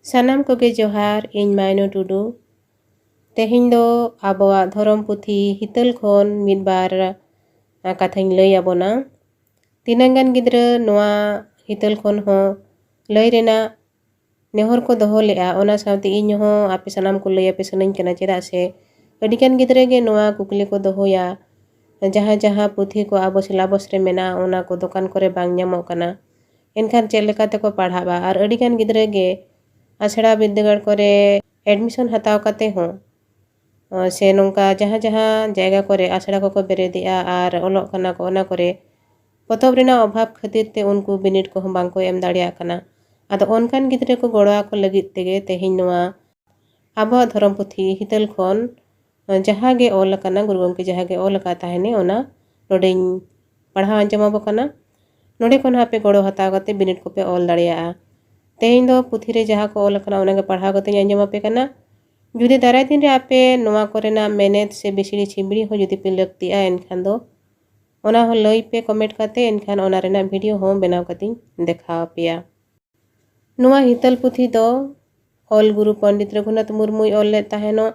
सानाम कोगे जोहार इन मायनो टुडू तेहिं दो आबोआ धरम पुथी हितल खोन मिदबार कथाñ लई आबोना तिनांगान गिद्रा नोआ हितल खोन हो लई रेना नेहर को दोहो लेआ ओना सावते इन हो आपे सानाम को लई आपे सनाñ कना चेदा से अडिकान गिद्रा गे नोआ कुकली को दोहोया जहाँ जहाँ पुथी को आबो सिलाबस रे मेना ओना को दुकान करे बांग ᱧᱟᱢᱚᱜ कना एनखान चेद लेका तेको पढ़ाबा आर अडिकान गिद्रा गे आसड़ा बिद्दागाड़ करे एडमिशन हताव काते हो से नोंका जहाँ जहाँ जायगा करे आसड़ा को बेरेदिया आर ओलोग कना को ओना करे पतब रेना अभाव खातिर ते उनको बिनिट को बांग को एम दाड़िया कना आदो ओनकान गिद्रे को गोड़वा को लगित तेगे तेहिं नोआ आबो धरम पुथी हितल खोन जहाँ गे ओल कना गुरु गंके जहाँ गे ओल का ताहेने ओना नोडेñ पढ़ाव आंजमाबो कना नोडे कोन हापे गोड़ो हताव काते बिनिट को पे ओल दाड़िया तेहिं दो पुथी रे जहाँ को ओल कना ओना गे पढ़ाव काते आंजमापे कना जुदी दाराय दिन रे आपे नोआ कोरेना मेनेत से बिसड़ी छिबड़ी हो जुदी पे लगतिया एनखान दो ओना हो लई पे कमेंट काते एनखान ओना रेना वीडियो हो बनाव कातिñ देखाव पेया नोआ हितल पुथी दो ऑल गुरु पंडित रघुनाथ मुर्मू ऑल ले ताहेनो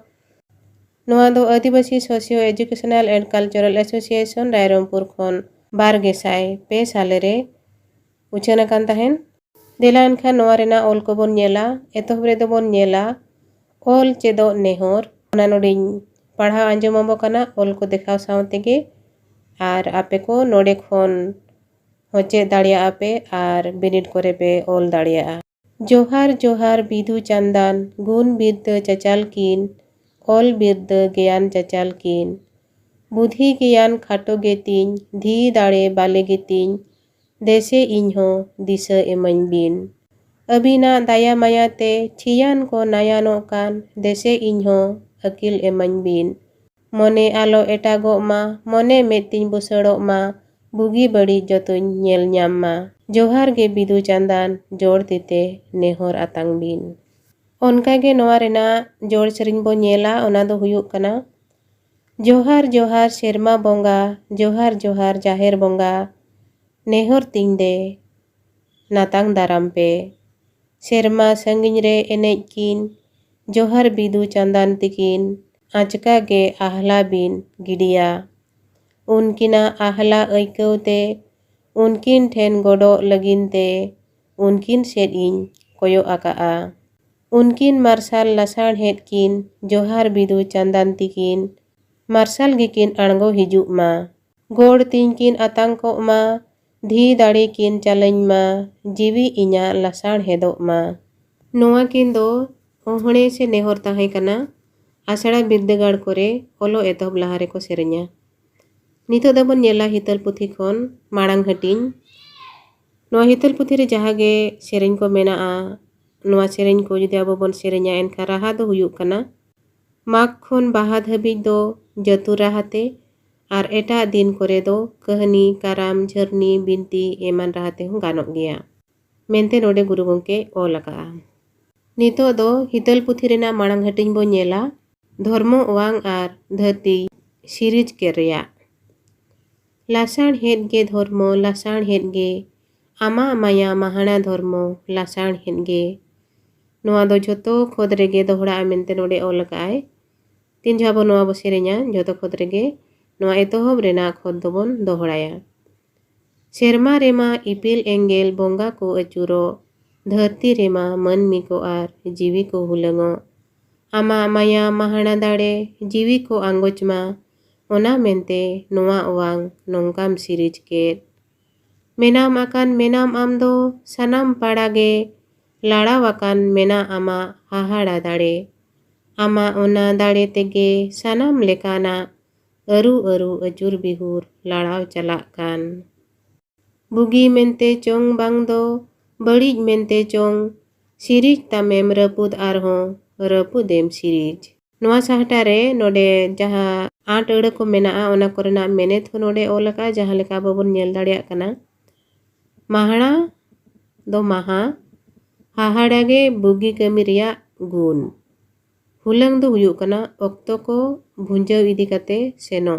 नोआ दो Adivasi socio educational and cultural association Rairangpur खोन 2002 साले रे उछाना कान ताहेन देला एनखान नोआ रेना ऑल को बोन नेला एतोहब रे दो बोन नेला ऑल चेदो नेहर ओना नोडेñ पढ़ाव आंजमाबो कना ऑल को देखाव सावतेगे आर आपे को नोडे खोन होचे दाड़िया आपे आर बिनिट करे पे ऑल दाड़िया जोहार जोहार बिधु चांदान गुण बिरद चचाल किन ऑल बिरद ज्ञान चचाल किन बुद्धि ज्ञान खाटो गेतिñ धी दाड़े बाले गेतिñ देसे इन्हो दिशा एमन बिन अबिना दाया मायाते छियान को नायानो कान देसे इन्हो अकिल एमन बिन मने आलो एटागो मा मने मेतिñ बुसड़ो मा बुगी बड़ी जतोñ नेल ᱧᱟᱢ मा जोहार गे बिदु चांदान जोड़ तिते नेहर आतांग बिन ओनका गे नोआ रेना जोड़ सरिñ बो नेला ओना दो हुयुग कना जोहार जोहार शेरमा बोंगा जोहार जोहार जाहेर बोंगा नेहर तिñ दे नातांग दाराम पे शेरमा संगिñ रे एनेज किन जोहार बिदु चांदान तिकिन आचका गे आहला बिन गिडिया उनकिना आहला ऐकवते उनकिन ठेन गोडो लगिनते उनकिन सेद इñ कोयो आकाआ उनकिन मार्शल लासाड़ हेड किन जोहार बिदु चांदान तिकिन मार्शल गिकिन अणगो हिजुग मा गोड़ तिñ किन आतांग को मा धी दाड़ी किन चालኝ मा जीवी इñा लासाड़ हेदो मा नोआ किन दो ओहणे से नेहर ताहे कना आसड़ा बिरदागाड़ करे ओलो एतहब लहारे को सेरेña नितो दबन नेला हितल पुथी खोन माड़ांग हटिñ नोआ हितल पुथी रे जहाँ गे सेरेñ को मेनाआ नोआ सेरेñ को जुदी आबो बन सेरेña एनखा राहा दो हुयुग कना माग खोन बाहा धाबिज दो जतु राहाते आर एटा दिन करे दो कहनी काराम झरनी बिनती एमान राहते हूँ गानोग गया मेनते नोडे गुरु गंके ओल आकाआ नितो दो हितल पुथी रेना माड़ांग हटिñ बो नेला धर्मो वांग आर धरती सीरीज के रेया लासाड़ हेड गे धर्मो लासाड़ हेड गे आमा माया महाना धर्मो लासाड़ हेड गे नोआ दो जोतो खोद रेगे दोहड़ा मेनते नोडे ओल आकाय तीन झाबो नोआ बो सेरेña जोतो खोद रेगे नोआ एतोहब रेना खोद दोबन दोहड़ाया शेरमा रेमा इपिल एंगेल बोंगा को अचूरो धरती रेमा मनमी को आर जीवी को हुलंगो आमा माया महाना दाड़े जीवी को आंगोचमा ओना मेनते नोआ वांग नोंकाम सीरीज केद मेनाम आकान मेनाम आम दो सानाम पाड़ागे लाड़ा वाकान मेना आमा हाहाड़ा दाड़े आमा ओना दाड़े तेगे सानाम लेकाना अरु अरु अचूर बिहुर लाड़ाव चलाक कान बुगी मेनते चोंग बांग दो बड़ीज मेनते चोंग सीरीज तामेम रपुद आरहों रपुदेम सीरीज नोआ साहटा रे नोडे जहाँ आठ अड़ को मेनाआ ओना कोरेना मेनेत हो नोडे ओल आका जहाँ लेका बाबन नेल दाड़ियाग कना महाड़ा दो महा हाहाड़ा गे बुगी कमी रिया गुण हुलंग दो हुयुग कना ऑक्तो को भुंजाव इदी काते सेनो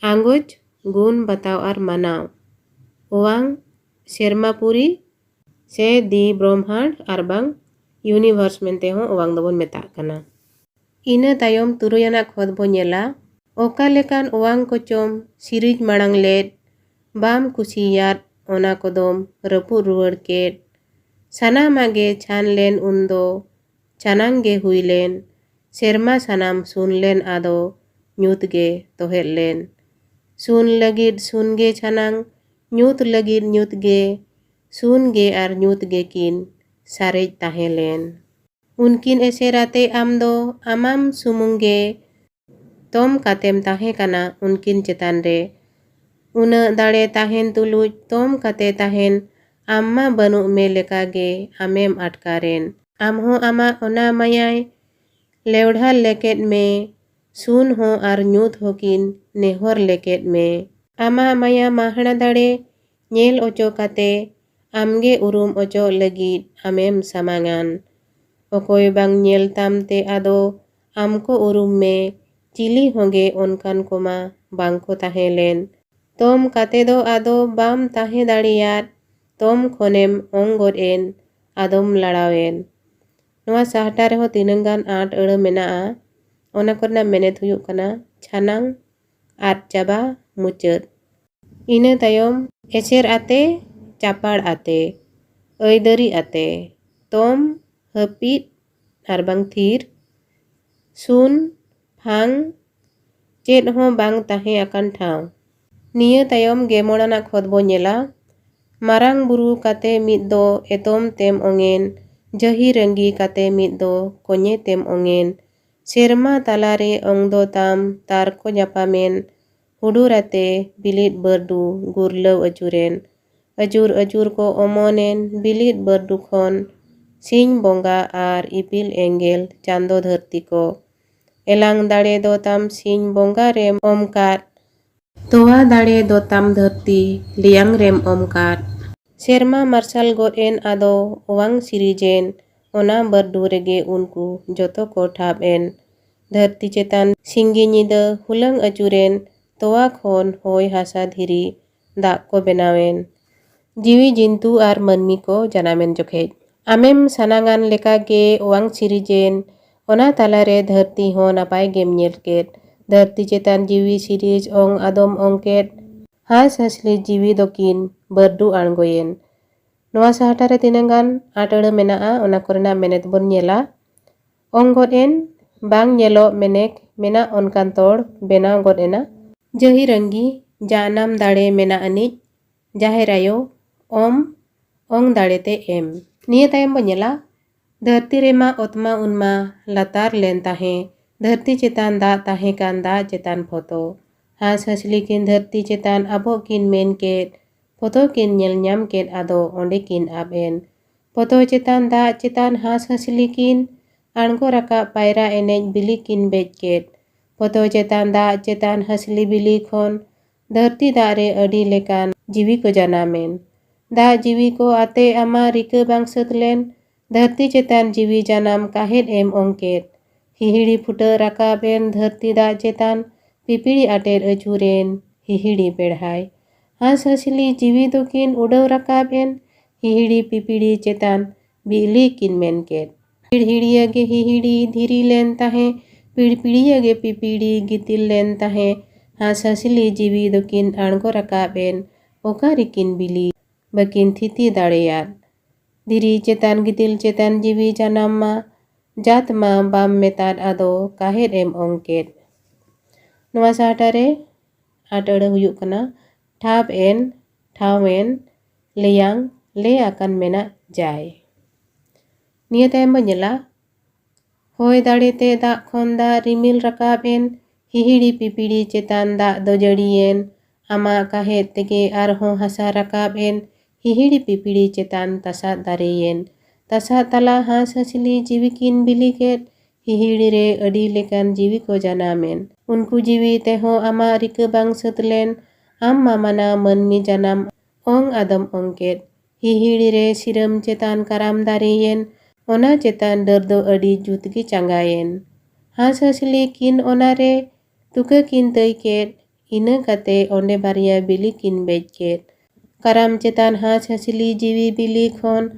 आंगोज गुण बताव आर मानाव ओवांग शेरमापुरी से दी ब्रह्मांड आर बांग यूनिवर्स मेनते हो ओवांग दोबन मेता कना। इना तायम तुरुयाना खोद बो नेला ओका लेकान ओवांग कोचम सिरिज मांग लेद बाम कुसियात ओना कोदम रपु रुवाड़ केद सानामागे छान लेन उन्दो छानांगे हुई लेन सेरमा सानाम सुन लेन आदो ᱧᱩᱛ गे तोहेल लेन सुन लगिद सुन गे छानांग ᱧᱩᱛ लगिद ᱧᱩᱛ गे सुन गे आर ᱧᱩᱛ गे किन सारेज ताहें लेन उनकिन एसेराते आमदो आमाम सुमुंगे तोम कातेम ताहें काना उनकिन चेतान रे उना दाड़े ताहेन तुलुज तोम काते ताहेन आम्मा बनु मे लेकागे आमेम आटकारेन आमहो आमा ओना मायाय लेवढ़ा लेकेट में सुन हो आर ᱧᱩᱛ होकिन नेहर लेकेट में आमा माया माहना दाड़े नेल ओचो काते आमगे उरुम ओचो लगिद आमेम सामांगान ओकोय बांग नेल तामते आदो आमको उरुम में चिली होंगे ओनकान कोमा बांगको ताहें लेन तोम काते दो आदो बाम ताहें दाड़ियात तोम खोनेम ओंगोद एन आदोम लड़ावेन नवा साहटा रेहो तिनंगान आट अड़ मेनाआ ओना करना मेनेत हुयुग कना छानांग आट चाबा मुचाद इना तायम एसेर आते चापाड़ आते ऐदरी आते तोम हपीद आरबांग थीर सुन फांग चेद हो बांग ताहें आकान ठाव निया तायम गेमोड़ाना खोद बो नेला मारांग बुरु काते मिद दो एतोम तेम ओंगेन जही रंगी काते मिद दो कोnye तेम ओंगेन सेरमा तालारे ओंगदो ताम तार को जापामेन हुडुराते बिलिट बर्दु गुरलव अजुरेन अजुर अजुर को ओमोनेन बिलिट बर्दु खन सिंह बोंगा आर इपिल एंगेल चांदो धरती को एलांग दाड़े दो ताम सिंह बोंगा रेम ओमकात तोवा दाड़े दो ताम धरती लियांग रेम ओमकात सेरमा मार्शल गोद एन आदो ओवांग सिरिजेन ओना बर्दु रेगे उनकू जोतो को ठाब एन धरती चेतान सिंगी निदा हुलंग अजुरेन तोवा खोन होय हासा धीरी दाग को बेनावेन जीवी जिंतु आर मनमी को जनामेन जोखेज आमेम सानांगान लेका गे ओवांग सिरिजेन ओना तालारे धरती हो नापाय गेम नेल केद धरती चेतान जीवी सिरिज ओंग आदम ओंकेद हास हसली जीवी दोकिन बर्दु आंगोयेन नवा साहटारे तिनंगान आटड़ मेनाआ ओना कोरेना मेनेत बोन नेला ओंगोद एन बांग नेलो मेनेक मेना ओनकान तोड़ बेनाव गोद एना जही रंगी जानाम दाड़े मेना अनिज जाहेरायो ओम ओंग दाड़ेते एम निया तायम बो नेला धरती रेमा ओतमा उनमा लातार लेन ताहें धरती चेतान दा ताहें कान दा चेतान फोतो हास हसली किन धरती चेतान आबो किन मेन केद फोतो किन नेल ᱧᱟᱢ केद आदो ओंडे किन आब एन फोतो चेतान दा चेतान हास हसली किन आंगो राका पायरा एनेज बिली किन बेज केद फोतो चेतान दा चेतान हसली बिली खोन धरती दारे अडी लेकान जीवी को जनामेन दा जीवी को आते आमा रिका बांग सत लेन धरती चेतान जीवी जनाम काहेद एम ओंकेद हिहिड़ी फुटा राकाब एन धरती दा चेतान पिपिड़ी आटेर अजुरेन हिहिड़ी बेढ़ाय हास हसली जीवी दोकिन उड़ाव राकाब एन हिहिड़ी पिपिड़ी चेतान बिली किन मेन केद पिड़हिड़िया गे हिहिड़ी धीरी लेन ताहें पिड़पिड़िया गे पिपिड़ी गितिल लेन ताहें हास हसली जीवी दोकिन आंगो राकाब एन ओकारिकिन बिली बकिन थिति दाड़ेयाद धीरी चेतान गितिल चेतान जीवी जनाम मा जात मा बाम मेताद आदो काहेद एम ओंकेद नवा साहटारे आटड़ हुयुग कना ठाब एन ठावेन लेयांग ले आकान मेना जाय निया तायम बो नेला होय दाड़ेते दा खोन दा रिमिल राकाब एन हिहिड़ी पिपिड़ी चेतान दा दो जड़ियेन आमा काहेद तेगे आरहों हासा राकाब एन हिहिड़ी पिपिड़ी चेतान तासा दारेयेन तासा तला हास हसली जीवी किन बिली केद हिहिड़ी रे अडी लेकान जीवी को जनामेन उनकू जीवी तेहो आमा रिका बांग सत लेन आम मामाना मनमी जनाम ओंग आदम ओंकेद हिहिड़ी रे सिरम चेतान काराम दारेयेन ओना चेतान डर दो अडी जुतगी चांगायेन हास हसली किन ओना रे तुका किन तय केद इना काते ओंडे बारिया बिली किन बेज केद काराम चेतान हास हसली जीवी बिली खोन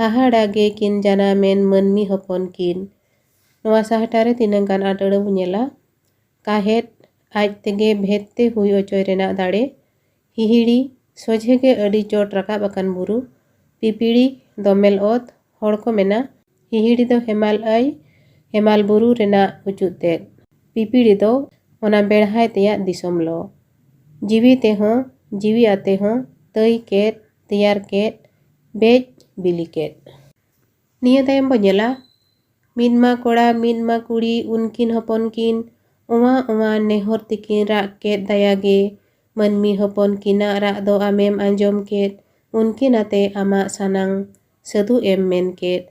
hahara ge kin janamen manmi hopon kin. Noa sahatare tinang gan adara bunyela kahet aj tege bhette hui ocoy rena dare hihiri sojhe ge adi chot rakab akan buru pipiri domel ot hor ko mena hihiri do hemal buru rena ucut ted pipiri do ona berhai teyak disom lo jiwi tehon jiwi ate hon tei ket teyar ket bej bili ket. Niya tayam bonyela midma kora midma kuri unkin hopon kin owa nehor tikin rak ket dayage manmi hopon kina rak do amem anjom ket unkin ate ama sanang sadu em men ket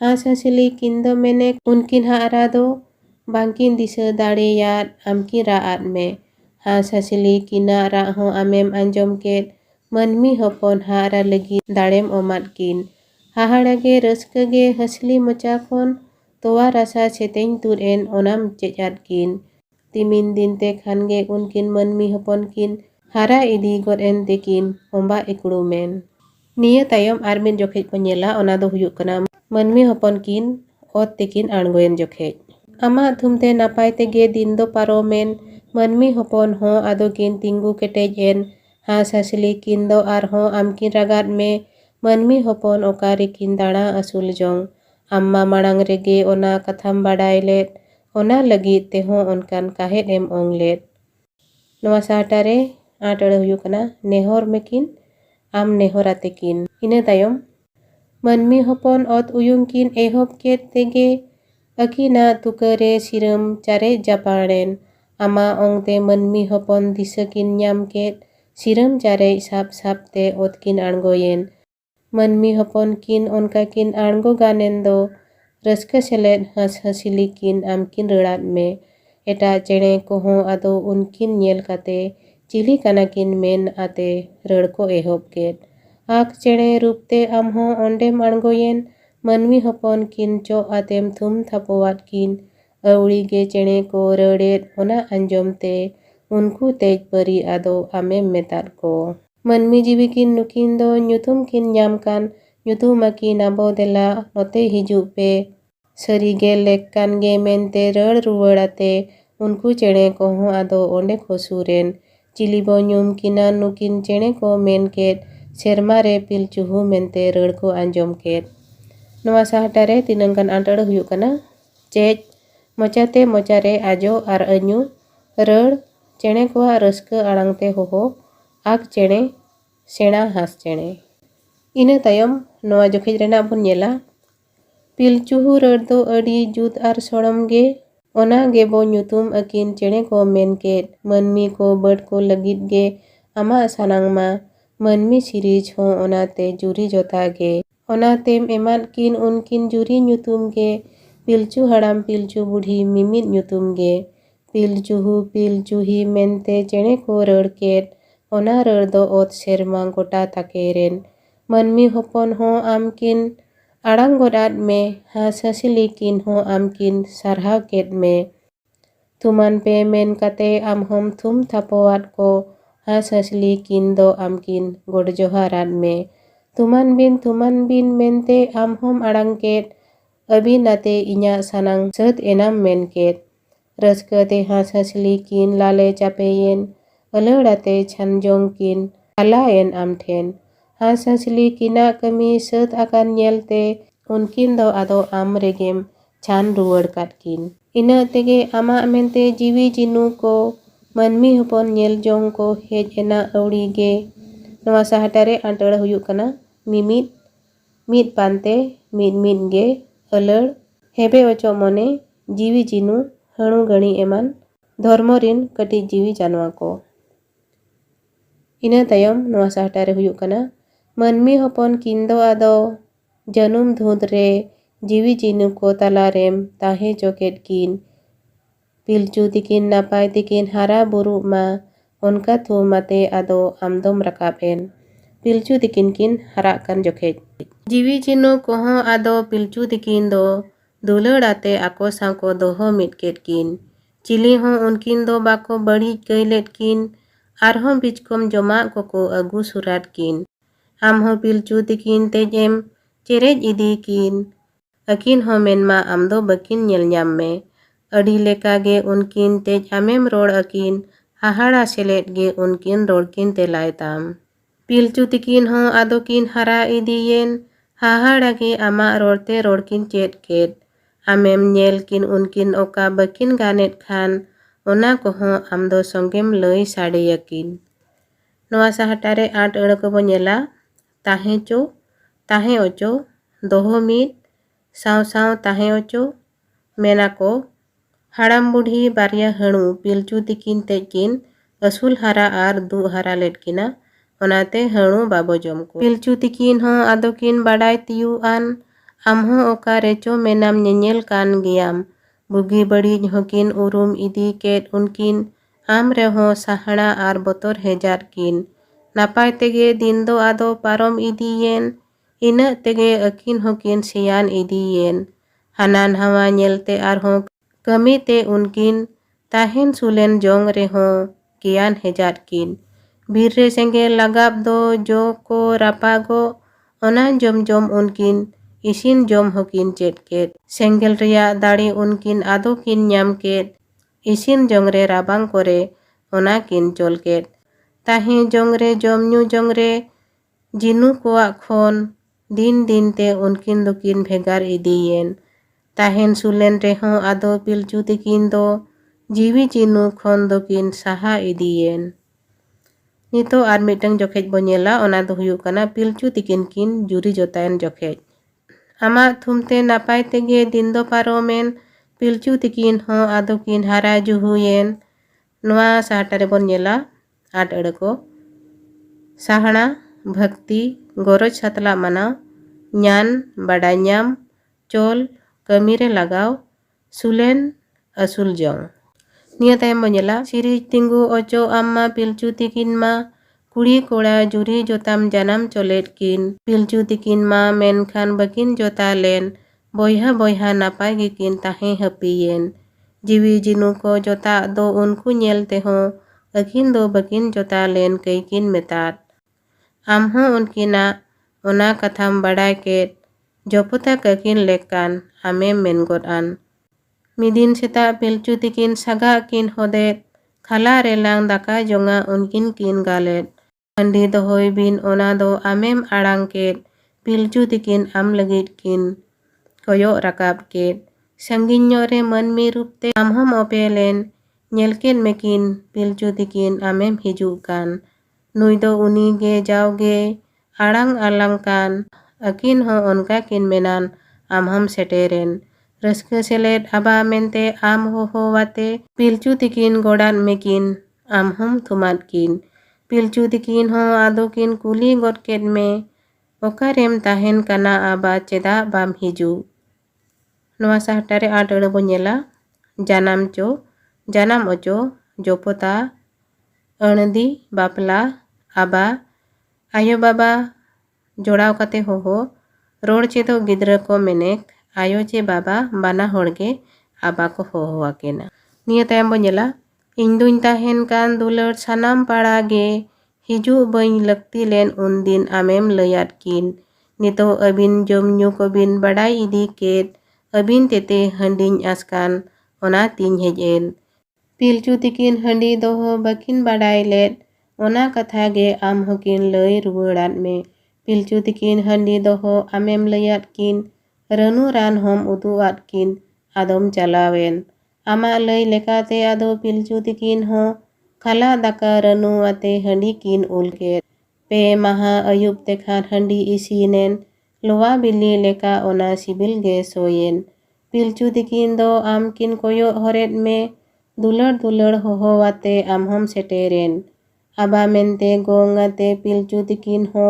hasasili kindo menek unkin ha arado bangkin disa dareyat amkin raat me hasasili kina rak ho amem anjom ket manmi hopon ha ara lagi darem omat kin haharage raskage hasli mocha khon towa rasa seteng tur en onam cejat kin timin dinte khange unkin manmi hopon kin hara idi god en tekin omba ikuru men. Niya tayom armin jokhej ponyela ona do huyuk kana manmi hopon kin ot tekin argoyen jokhej ama thumte napai tege din do paromen manmi hopon ho ado kin tinggu ketej en hasasili kin do arho amkin ragat me manmi hopon okare kin dara asul jong amma marang rege ona katham badai led ona lagit teho onkan kahet em ong led. Noa sahatare atara huyuk kana nehor mekin am nehor atekin. Ina tayom manmi hopon ot uyung kin ehob ket tege akina tukare siram care japaren ama ongte manmi hopon disakin nyam ket siram care sap sap te otkin argoyen manmi hopon kin onka kin argo ganen do raska seled hasili kin amkin rarat me eta chere koho ado unkin nyel kate chili kanakin men ate rar ko ehob ket ak chere rupte amho ondem argoyen manmi hopon kin cho atem thum thapowat kin auri ge chere ko raret ona anjom te unku tej pari ado amem metat ko manmi jiwi kin nukin do nyutum kin nyam kan nyutum akin abo dela note hiju pe sarige lek kan ge mente rar ruwar ate unku chere koho ado onde khosuren chilibo nyum kina nukin chere ko men ket serma re pilchuhu mente rar ko anjom ket. Noa sahatare tinangkan antara huyuk kana cej mochate mochare ajo ar anyu rar chere ko raska arangte hoho ak chere sena has chere. Ina tayom noa jokhej rena bun nyela pilchuhu rar do adi jut ar sorom ge ona gebo nyutum akin chere ko men ket manmi ko bird ko lagit ge ama sanang ma manmi sirij ho onate juri jota ge onatem emat kin unkin juri nyutum ge pilchu haram pilchu budhi mimit nyutum ge pilchuhu pilchuhi mente chere ko rar ket ona rar do ot serma gota takeren manmi hopon ho amkin arang godat me hasasili kin ho amkin sarhaw ket me tuman pe men kate amhom thum thapowat ko hasasili kin do amkin god joharat me tuman bin mente amhom arang ket abin ate inya sanang sat enam men ket raska te hasasili kin lale chapeyen alurate chanjong kin alaen amthen hasasili kina kami sat akan nyelte unkin do ado am regem chan ruwar kat kin ina tege ama mente jiwi jinu ko manmi hopon nyel jong ko hej ena auri ge. Noa sahatare antara huyuk kana mid pante mid ge alar hebe ocho mone jiwi jinu hanu gani eman dhormorin kati jiwi janwa ko. Ina tayom noa sahatare huyuk kana manmi hopon kindo ado janum dhud re jiwi jinu ko talarem tahe joket kin pilchu tikin napai tikin hara buru ma onka thumate ado amdom rakab en pilchu tikin kin harak kan jokhej jiwi jinu koho ado pilchu tikin do dulad ate ako saw ko doho mit ket kin chili ho unkin do bako badij gailet kin arhom bichkom joma koko agu surat kin amho pilchu tikin tej em चेरेज इदी कीन akin हो मेनमा आमदो बकिन nail ᱧᱟᱢ ᱢᱮ अडी लेका गे उनकिन तेज आमेम road akin हाहाड़ा select गे उनकिन रोडकिन तेलाय ताम पिलचू तिकिन हो आदोकिन हरा इदियेन हाहाड़ा गे आमा रोडते रोडकिन चेट केट आमेम नेल किन उनकिन ओका बकिन गानेट खान ओना कोहो आमदो संगेम लई साडेयाकिन नोआ साहटारे 8 अड़ को बो नेला ताहे चो ताहे ओचो दोहो मिट साव साव ताहे ओचो मेना को हाड़ाम बुढ़ी बारिया हणु पिलचू तिकिन तेकिन असूल हरा आर दु हरा लेटकिना ओनाते हणु बाबो जम को पिलचू तिकिन हो आदोकिन बाडाय तियु आन आमहो ओका रेचो मेनाम नेनेल कान गियाम बुगी बड़ी होकिन उरुम इदी केट उनकिन आम रेहो साहड़ा आर बोतर हेजार किन नापाय तेगे दिन दो आदो पारम इदियेन इना तेगे अकिन होकिन सियान इदियेन हानान हवा नेलते आरहो कमी ते उनकिन ताहेन सुलेन जोंग रेहो कियान हेजार किन बीर रे सेंगेल लगाब दो जो को रापागो ओना जम जम उनकिन इसिन जम होकिन चेट केट सेंगेल रिया दाड़ी उनकिन आदो किन ᱧᱟᱢ केट इसिन जोंगरे राबांग करे ओना किन चोल केट ताहे जोंगरे जमन्यू जोंगरे जिनु कोआ खोन दिन दिन ते उनकिन दोकिन भेगार इदियेन ताहेन सुलेन रेहो आदो पिलचू तिकिन दो जीवी जिनु खोन दोकिन साहा इदियेन नितो आर मिटंग जोखेज बो नेला ओना दो हुयु कना पिलचू तिकिन किन जुरी जोतायन जोखेज आमा थुमते नापाय तेगे दिन दो पारोमेन पिलचू तिकिन हो आदोकिन हारा जुहुयेन नोआ साहटारे बो नेला 8 अड़ को साहड़ा भक्ति गरज सातला मानाव ஞान बाडाय ᱧाम चोल कमीरे लगाव सुलेन असूल जोंग निया तायम बो नेला सिरिज तिंगु ओचो आम्मा पिलचू तिकिन मा कुड़ी कोड़ा जुरी जोताम जानम चोलेट किन पिलचू तिकिन मा मेनखान बकिन जोता लेन बोयहा बोयहा नापाय गिकिन ताहे हपियेन जीवी जिनु को जोता दो उनको नेलते हो अकिन दो बकिन जोता लेन कैकिन मेतात आमहो उनकिना ओना कथाम बाडाय केट जोपुता ककिन लेकान आमेम मेनगोट आन मिदिन सेता पिलचू तिकिन सागा किन होदेत खाला रेलांग दाका जोंगा उनकिन किन गालेट हंडी दोहोय बिन ओना दो आमेम आड़ांग केट पिलचू तिकिन आम लगिट किन कोयो राकाब केट संगिन्यो रे मनमी रूपते आमहम ओपेलेन नेलकेन मेकिन पिलचू तिकिन आमेम हिजू कान नुई दो उनी गे जाओगे आड़ांग आलांग कान अकिन हो उनका किन मेनान आमहम सेटेरेन रस्के सेलेट आबा मेनते आम हो वाते पिलचू तिकिन गोडान मेकिन आमहम थुमात किन पिलचू तिकिन हो आदो किन कुली गोट केट में ओकारेम ताहेन काना आबा चेदा बाम हिजू नोआ साहटारे 8 अड़ बो नेला जानाम चो जानाम ओचो जोपोता अणदी बापला आबा आयो बाबा जोड़ाव कते हो रोड चेदो गिद्रा को मेनेक आयो चे बाबा बाना होड़गे आबा को होवाकेना निया तायम बो नेला इन दुन ताहेन कान दुलर सानाम पाड़ा गे हिजू बई लगती लेन उन दिन आमेम लयात किन नितो अबिन जमन्यू को बिन बाडाय इदी केट अबिन तेते हंडिन आसकान ओना तीन हेजेन पिलचू तिकिन हंडी दोहो बकिन बाडाय लेट ओना कथा गे आम होकिन लय रुवाड़ात में पिलचू तिकिन हंडी दोहो आमेम लयात किन रनु रान हम उदुआत किन आदम चलावेन आमा लय लेकाते आदो पिलचू तिकिन हो खाला दाका रनु आते हंडी किन उलकेट पे महा अयुब तेखान हंडी इसीनेन लोवा बिल्ली लेका ओना सिबिल गे सोयेन पिलचू तिकिन दो आम किन कोयो हरेत में दुलड़ दुलड़ होवाते आमहम सेटेरेन आबा मेनते गोंगाते पिलचू तिकिन हो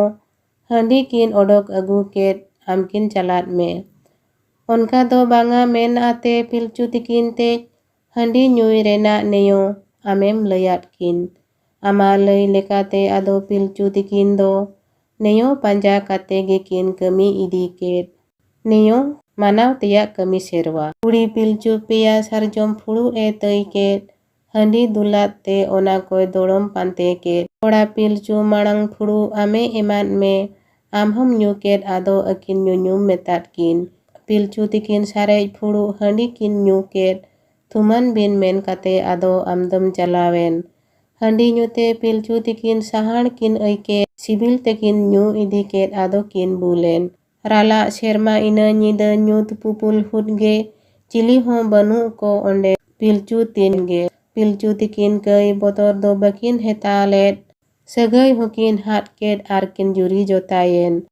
हंडी किन ओडोक अगू केट आमकिन चलात में उनका दो बांगा मेन आते पिलचू तिकिन तेज हंडी ᱧᱩᱭ रेना नेयो आमेम लयात किन आमा लय लेकाते आदो पिलचू तिकिन दो नेयो पांजा काते गे किन कमी इदी केट नेयो मानाव तेया कमी सेरवा कुड़ी पिलचू पेया सारजम फुड़ू ए तय केट हंडी दुलात ते ओना कोय दोड़म पांते केट कोड़ा पिलचू मांग फुड़ू आमे एमान में am hom nyu ket ado akin nyunyum metat kin. Pilchu tikin sarej phuruk handi kin nyu ket, thuman bin men kate ado amdom chalawen. Handi nyute pilchu tikin sahan kin aike sibil tekin nyu idi ket ado kin bulen. Rala serma ina nyida nyut pupul hutge, chili ho banu ko onde pilchu tin ge. Pilchu tikin kai botor do bakin hetalet, sagai hokin hat ket arkin juri jotayen.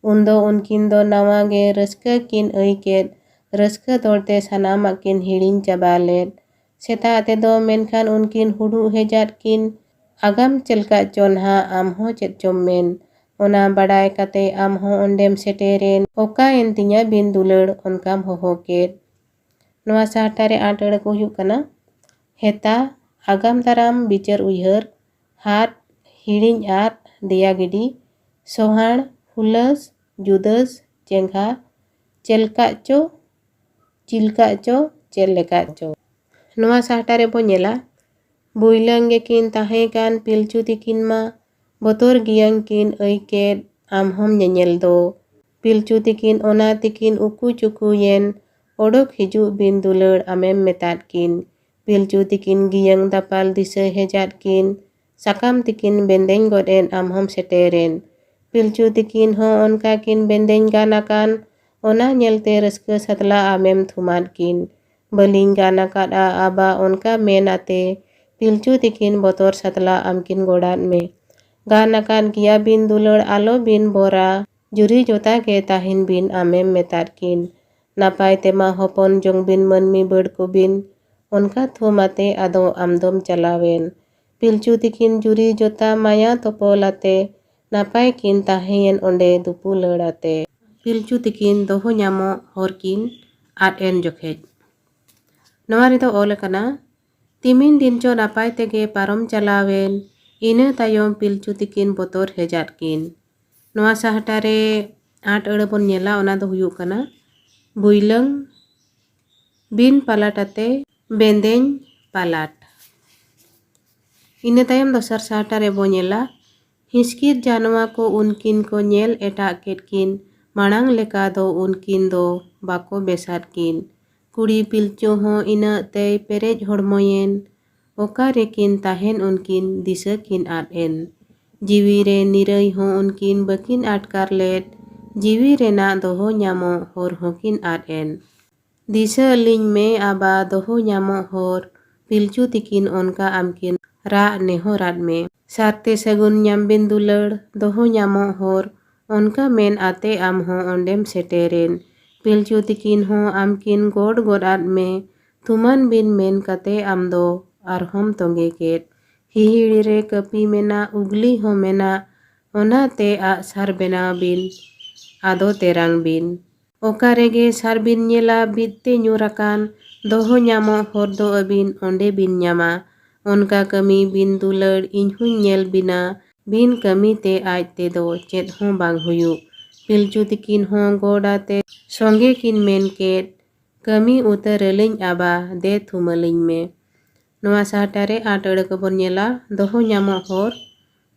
Undo unkin do nawa ge raska kin aiket, raska tolte sanamak kin hiling cabalet. Seta te do menkan unkin hudu hejat kin, agam celka chonha amho chet chomen. Ona badai kate amho ondem seteren, oka entinya bin dulur onkam hohoket. Noa sahtare atare ko huyuk kana. Heta, agam taram bicar uyhar, hat, hiling at, deya gidi, sohan, hulas, judas, jengha, celkaco, cilkaco, celekaco. Noa sahtare bo nyela, builang kin tahekan pilchu tikin ma, botor giyang kin aiket amhom nyanyel do. Pilchu tikin ona tikin uku cuku yen, odok hiju bin dulur amem metat kin. Pilchu tikin giyang dapal disa hejat kin, sakam tikin bendeng goden amhom seteren. Pilchu tikin ho onka kin bendeng ganakan, ona nyelte raska satla amem thumat kin. Baling ganakat a aba onka menate, pilchu tikin botor satla amkin godat me. Ganakan kia bin dulur alo bin bora, juri jota ke tahin bin amem metat kin. Napai tema hopon jong bin manmi bird ko bin, onka thumate ado amdom chalawen. Pilchu tikin juri jota maya topolate, napai kin tahen onde dupu lurate. Pilchu tikin doho nyamo horkin at en jokhet. Noa rito ole kana, timin dincho napai tege parom chalawen, ina tayom pilchu tikin botor hejat kin. Noa sahtare at erepon nyela ona do huyuk kana, builang bin palatate bendeng palat. Ina tayom dosar sahtare bo nyela, hiskit janwa ko unkin ko nyel etak ketkin, manang leka do unkin do bako besat kin. Kuri pilchu ho ina tey perej hormoyen, oka rekin tahen unkin disa kin at en. Jiwi re nirai ho unkin bakin atkar let, jiwi rena doho nyamo hor hokin at en. Disa ling me aba doho nyamo hor, pilchu tikin onka amkin ra neho rat me. Sarte sagun nyambin dulur doho nyamo hor, onka men ate amho ondem seteren. Pilchu tikin ho amkin god at me, thuman bin men kate amdo arhom tonge ket. Hihiri re kapi mena ugli ho mena, ona te a sar bena bin, ado terang bin. Oka rege sar bin nyela bitte nyurakan, doho nyamo hor do abin onde bin nyama. Onka kami bin dulur inhun nyel bina, bin kami te aj te do chet ho bang huyuk. Pilchu tikin ho goda te songe kin men ket, kami utaraling aba de thumaling me. Noa sahtare atare ko bon nyela, doho nyamo hor,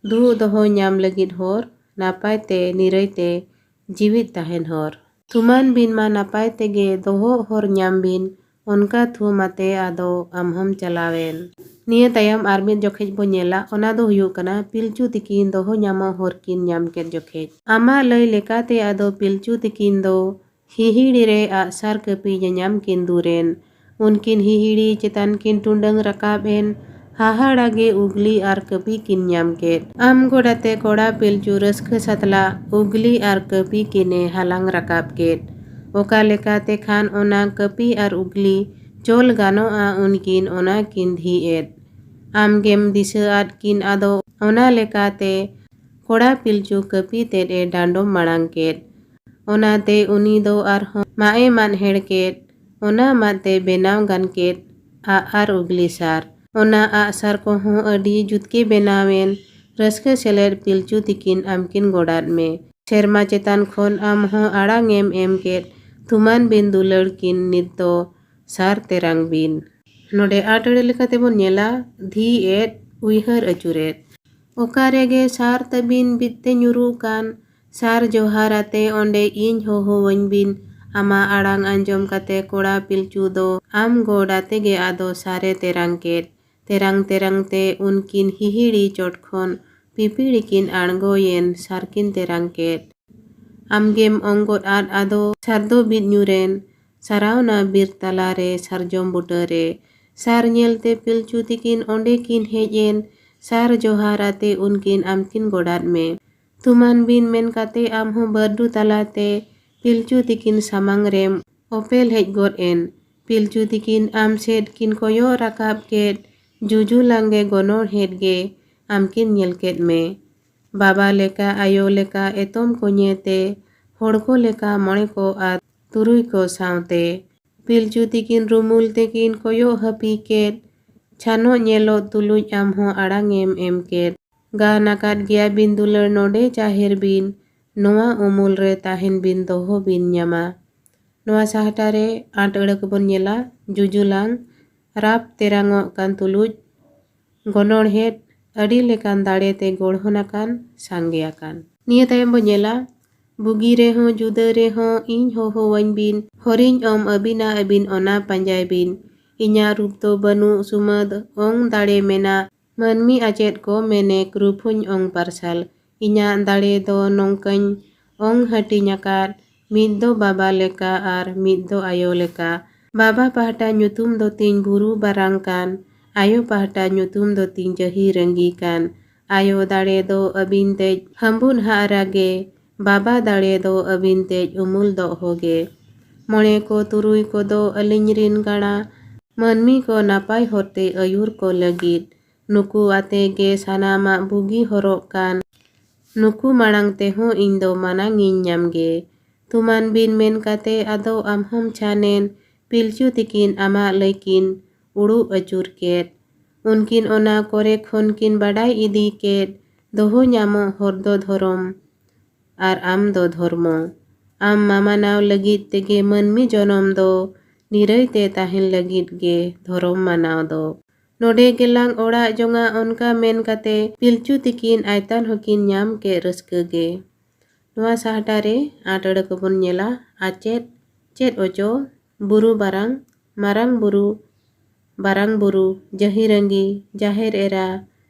du doho nyam lagit hor, napai te nirai te jiwit tahen hor. Thuman bin ma napai tege doho hor nyam bin, onka thumate ado amhom chalawen. Nia tayam armit jokhet bo nyela, ona do huyuk kana pilchu tikin doho nyamo hor kin nyam ket jokhet. Ama lay lekate ado pilchu tikin do, hihiri re a sar kapi nyam kin duren. Unkin hihiri cetan kin tundang rakab en, hahadage ugli ar kapi kin nyam ket. Am godate koda pilchu raska satla ugli ar kapi kine halang rakab ket. Oka lekate khan ona kapi ar ugli, chol gano a unkin ona kin dhi et. Am gem disa at kin ado ona lekate, koda pilchu kapi ted e dandom marang ket. Ona te uni do arhom mae man her ket, ona mate benaw gan ket, a ar ugli sar. Ona a sar ko ho adi jutke benawen, raska seler pilchu tikin amkin godat me. Serma cetan khon am ho arang em ket, thuman bin dulur kin nito sar terang bin. Node atare lekate bon nyela, dhi et uyhar acuret. Oka rege sar tabin bitte nyurukan, ᱥᱟᱨ ᱡᱚᱦᱟᱨ ᱟᱛᱮ ᱚᱸᱰᱮ ᱤᱧ ᱦᱚᱦᱚᱣᱟᱹᱧ ᱵᱤᱱ ᱟᱢᱟᱜ ᱟᱲᱟᱝ ᱟᱸᱡᱚᱢ ᱠᱟᱛᱮ ᱠᱚᱲᱟ ᱯᱤᱞᱪᱩ ᱫᱚ ᱟᱢ ᱜᱚᱰ ᱟᱛᱮᱜᱮ ᱟᱫᱚ ᱥᱟᱨᱮ ᱛᱮᱨᱟᱝ ᱠᱮᱫ᱾ ᱛᱮᱨᱟᱝ ᱛᱮᱨᱟᱝ te unkin hihiri chot khon pipirikin aᱬᱜᱚᱭᱮᱱ ᱥᱟᱨᱠᱤᱱ ᱛᱮᱨᱟᱝ ᱠᱮᱫ᱾ ᱟᱢᱜᱮᱢ ᱚᱝᱜᱚᱫ ᱟᱫ ᱟᱫᱚ ᱥᱟᱨᱫᱚ ᱵᱤᱫ ᱧᱩᱨᱮᱱ ᱥᱟᱨᱟᱣᱱᱟ ᱵᱤᱨ ᱛᱟᱞᱟᱨᱮ ᱥᱟᱨᱡᱚᱢ ᱵᱩᱴᱟᱹᱨᱮ᱾ ᱥᱟᱨ ᱧᱮᱞᱛᱮ ᱯᱤᱞᱪᱩ ᱛᱤᱠᱤᱱ ᱚᱸᱰᱮ ᱠᱤᱱ ᱦᱮᱡ ᱮᱱ ᱥᱟᱨ ᱡᱚᱦᱟᱨ ᱟᱛᱮ ᱩᱱᱠᱤᱱ ᱟᱢᱠᱤᱱ ᱜᱚᱰᱟᱫ ᱢᱮ᱾ ᱛᱩᱢᱟᱱ ᱵᱤᱱ ᱢᱮᱱ ᱠᱟᱛᱮ ᱟᱢᱦᱚᱸ ᱵᱟᱹᱨᱰᱩ ᱛᱟᱞᱟᱛᱮ ᱯᱤᱞᱪᱩ ᱛᱤᱠᱤᱱ ᱥᱟᱢᱟᱝ ᱨᱮᱢ ᱚᱯᱮᱞ ᱦᱮᱡ ᱜᱚᱫ ᱮᱱ᱾ ᱯᱤᱞᱪᱩ ᱛᱤᱠᱤᱱ ᱟᱢ ᱥᱮᱫ ᱠᱤᱱ ᱠᱚᱭᱚᱜ ᱨᱟᱠᱟᱵ ᱠᱮᱫ ᱡᱩᱡᱩ ᱞᱟᱝᱜᱮ ᱜᱚᱱᱚᱲᱦᱮᱫ ᱜᱮ ᱟᱢᱠᱤᱱ ᱧᱮᱞ ᱠᱮᱫ ᱢᱮ᱾ ᱵᱟᱵᱟ ᱞᱮᱠᱟ ᱟᱭᱳ ᱞᱮᱠᱟ ᱮᱛᱚᱢ ᱠᱚᱧᱮᱛᱮ ᱦᱚᱲᱠᱚ ᱞᱮᱠᱟ ᱢᱚᱬᱮ ᱠᱚ ᱟᱨ ᱛᱩᱨᱩᱭ ᱠᱚ ᱥᱟᱶᱛᱮ᱾ ᱯᱤᱞᱪᱩ ᱛᱤᱠᱤᱱ ᱨᱩᱢᱩᱞ ᱛᱮᱠᱤᱱ ᱠᱚᱭᱚᱜ ᱦᱟᱹᱯᱤ ᱠᱮᱫ ᱪᱷᱟᱱᱚᱜ ᱧᱮᱞᱚᱜ ᱛᱩᱞᱩᱡ ᱟᱢᱦᱚᱸ ᱟᱲᱟᱝᱮᱢ ᱮᱢ ᱠᱮᱫ᱾ ᱜᱟᱱ ᱟᱠᱟᱫ ᱜᱮᱭᱟ ᱵᱤᱱ ᱫᱩᱞᱟᱹᱲ ᱱᱚᱰᱮ ᱡᱟᱦᱮᱨ ᱵᱤᱱ ᱱᱚᱣᱟ ᱩᱢᱩᱞ ᱨᱮ ᱛᱟᱦᱮᱱ ᱵᱤᱱ ᱫᱚᱦᱚ ᱵᱤᱱ ᱧᱟᱢᱟ᱾ ᱱᱚᱣᱟ ᱥᱟᱦᱴᱟ ᱨᱮ ᱟᱸᱴ ᱟᱹᱲᱟᱹ ᱠᱚᱵᱚᱱ ᱧᱮᱞᱟ ᱡᱩᱡᱩᱞᱟᱝ ᱨᱟᱯ ᱛᱮᱨᱟᱝᱚᱜ ᱠᱟᱱ ᱛᱩᱞᱩᱡ ᱜᱚᱱᱚᱲᱦᱮᱫ ᱟᱹᱰᱤ ᱞᱮᱠᱟᱱ ᱫᱟᱲᱮᱛᱮ ᱜᱚᱲᱦᱚᱱ ᱟᱠᱟᱱ ᱥᱟᱸᱜᱮ ᱟᱠᱟᱱ᱾ ᱱᱤᱭᱟᱹ ᱛᱟᱭᱚᱢ ᱵᱚᱱ ᱧᱮᱞᱟ ᱵᱩᱜᱤ ᱨᱮᱦᱚᱸ ᱡᱩᱫᱟᱹ ᱨᱮᱦᱚᱸ ᱤᱧ ᱦᱚᱦᱚᱣᱟᱹᱧ ᱵᱤᱱ ᱦᱚᱨᱤᱧ ᱚᱢ ᱟᱹᱵᱤᱱᱟ ᱟᱹᱵᱤᱱ ᱚᱱᱟ ᱯᱟᱸᱡᱟᱭ ᱵᱤᱱ᱾ ᱤᱧᱟᱹᱜ ᱨᱩᱯ ᱫᱚ ᱵᱟᱹᱱᱩᱜ ᱥᱩᱢᱟᱹᱫ ᱚᱝ ᱫᱟᱲᱮ ᱢᱮᱱᱟᱜ ᱢᱟᱹᱱᱢᱤ ᱟᱪᱮᱫ ᱠᱚ ᱢᱮᱱᱮᱠ ᱨᱩᱯ ᱦᱚᱧ ᱚᱝ ᱯᱟᱨᱥᱟᱞ᱾ ᱤᱧᱟᱹᱜ ᱫᱟᱲᱮ ᱫᱚ ᱱᱚᱝᱠᱟᱧ ᱚᱝ ᱦᱟᱹᱴᱤᱧ ᱟᱠᱟᱫ ᱢᱤᱫ ᱫᱚ ᱵᱟᱵᱟ ᱞᱮᱠᱟ ᱟᱨ ᱢᱤᱫ ᱫᱚ ᱟᱭᱳ ᱞᱮᱠᱟ᱾ ᱵᱟᱵᱟ ᱯᱟᱦᱴᱟ ᱧᱩᱛᱩᱢ ᱫᱚ ᱛᱤᱧ ᱵᱩᱨᱩ ᱵᱟᱨᱟᱝ ᱠᱟᱱ ᱟᱭᱳ ᱯᱟᱦᱴᱟ ᱧᱩᱛᱩᱢ ᱫᱚ ᱛᱤᱧ ᱡᱟᱹᱦᱤ ᱨᱟᱹᱜᱤ ᱠᱟᱱ᱾ ᱟᱭᱳ ᱫᱟᱲᱮ ᱫᱚ ᱟᱹᱵᱤᱱ ᱛᱮᱡ ᱦᱟᱺᱵᱩᱱ ᱦᱟᱜᱨᱟ ᱜᱮ ᱵᱟᱵᱟ ᱫᱟᱲᱮ ᱫᱚ ᱟᱹᱵᱤᱱ ᱛᱮᱡ ᱩᱢᱩᱞ ᱫᱚᱦᱚ ᱜᱮ᱾ ᱢᱚᱬᱮ ko ᱛᱩᱨᱩᱭ ᱠᱚᱫᱚ ᱟᱹᱞᱤᱧ ᱨᱤᱱ ᱜᱟᱬᱟ ᱢᱟᱹᱱᱢᱤ ᱠᱚ ᱱᱟᱯᱟᱭ ᱦᱚᱨᱛᱮ ᱟᱹᱭᱩᱨ ᱠᱚ ᱞᱟᱹᱜᱤᱫ᱾ ᱱᱩᱠᱩ ᱟᱛᱮ ᱜᱮ ᱥᱟᱱᱟᱢᱟᱜ ᱵᱩᱜᱤ ᱦᱚᱨᱚᱜ ᱠᱟᱱ ᱱᱩᱠᱩ ᱢᱟᱲᱟᱝ ᱛᱮᱦᱚᱸ ᱤᱧ ᱫᱚ ᱢᱟᱱᱟᱝᱤᱧ ᱧᱟᱢ ᱜᱮ᱾ ᱛᱩᱢᱟᱱ ᱵᱤᱱ ᱢᱮᱱ ᱠᱟᱛᱮ ᱟᱫᱚ ᱟᱢᱦᱚᱢ ᱪᱷᱟᱱᱮᱱ ᱯᱤᱞᱪᱩ ᱛᱤᱠᱤᱱ ᱟᱢᱟᱜ ᱞᱟᱹᱭᱠᱤᱱ ᱩᱲᱩᱜ ᱟᱹᱪᱩᱨ ᱠᱮᱫ᱾ ᱩᱱᱠᱤᱱ ᱚᱱᱟ ᱠᱚᱨᱮ ᱠᱷᱚᱱ ᱠᱤᱱ ᱵᱟᱰᱟᱭ ᱤᱫᱤ ᱠᱮᱫ ᱫᱚᱦᱚ ᱧᱟᱢᱚᱜ ᱦᱚᱨ ᱫᱚ ᱫᱷᱚᱨᱚᱢ ᱟᱨ ᱟᱢ ᱫᱚ ᱫᱷᱚᱨᱢᱚ᱾ ᱟᱢ ᱢᱟᱢᱟᱱᱟᱣ ᱞᱟᱹᱜᱤᱫ ᱛᱮᱜᱮ ᱢᱟᱹᱱᱢᱤ ᱡᱚᱱᱚᱢ ᱫᱚ ᱱᱤᱨᱟᱹᱭ ᱛᱮ ᱛᱟᱦᱮᱱ ᱞᱟᱹᱜᱤᱫ ᱜᱮ ᱫᱷᱚᱨᱚᱢ ᱢᱟᱱᱟᱣ ᱫᱚ᱾ ᱱᱚᱰᱮ ᱜᱮᱞᱟᱝ ᱚᱲᱟᱜ ᱡᱚᱝᱟ ᱚᱱᱠᱟ ᱢᱮᱱ ᱠᱟᱛᱮ ᱯᱤᱞᱪᱩ ᱛᱤᱠᱤᱱ ᱟᱭᱛᱟᱱ ᱦᱚᱸᱠᱤᱱ ᱧᱟᱢ ᱠᱮᱫ ᱨᱟᱹᱥᱠᱟᱹ ᱜᱮ᱾ ᱱᱚᱣᱟ ᱥᱟᱦᱴᱟ ᱨᱮ ᱟᱸᱴ ᱟᱹᱲᱟᱹ ᱠᱚᱵᱚᱱ ᱧᱮᱞᱟ ᱟᱪᱮᱫ ᱪᱮᱫ ᱚᱪᱚ ᱵᱩᱨᱩ ᱵᱟᱨᱟᱝ ᱢᱟᱨᱟᱝ ᱵᱩᱨᱩ ᱵᱟᱨᱟᱝ ᱵᱩᱨᱩ ᱡᱟᱹᱦᱤ ᱨᱟᱹᱜᱤ ᱡᱟᱦᱮᱨ ᱮᱨᱟ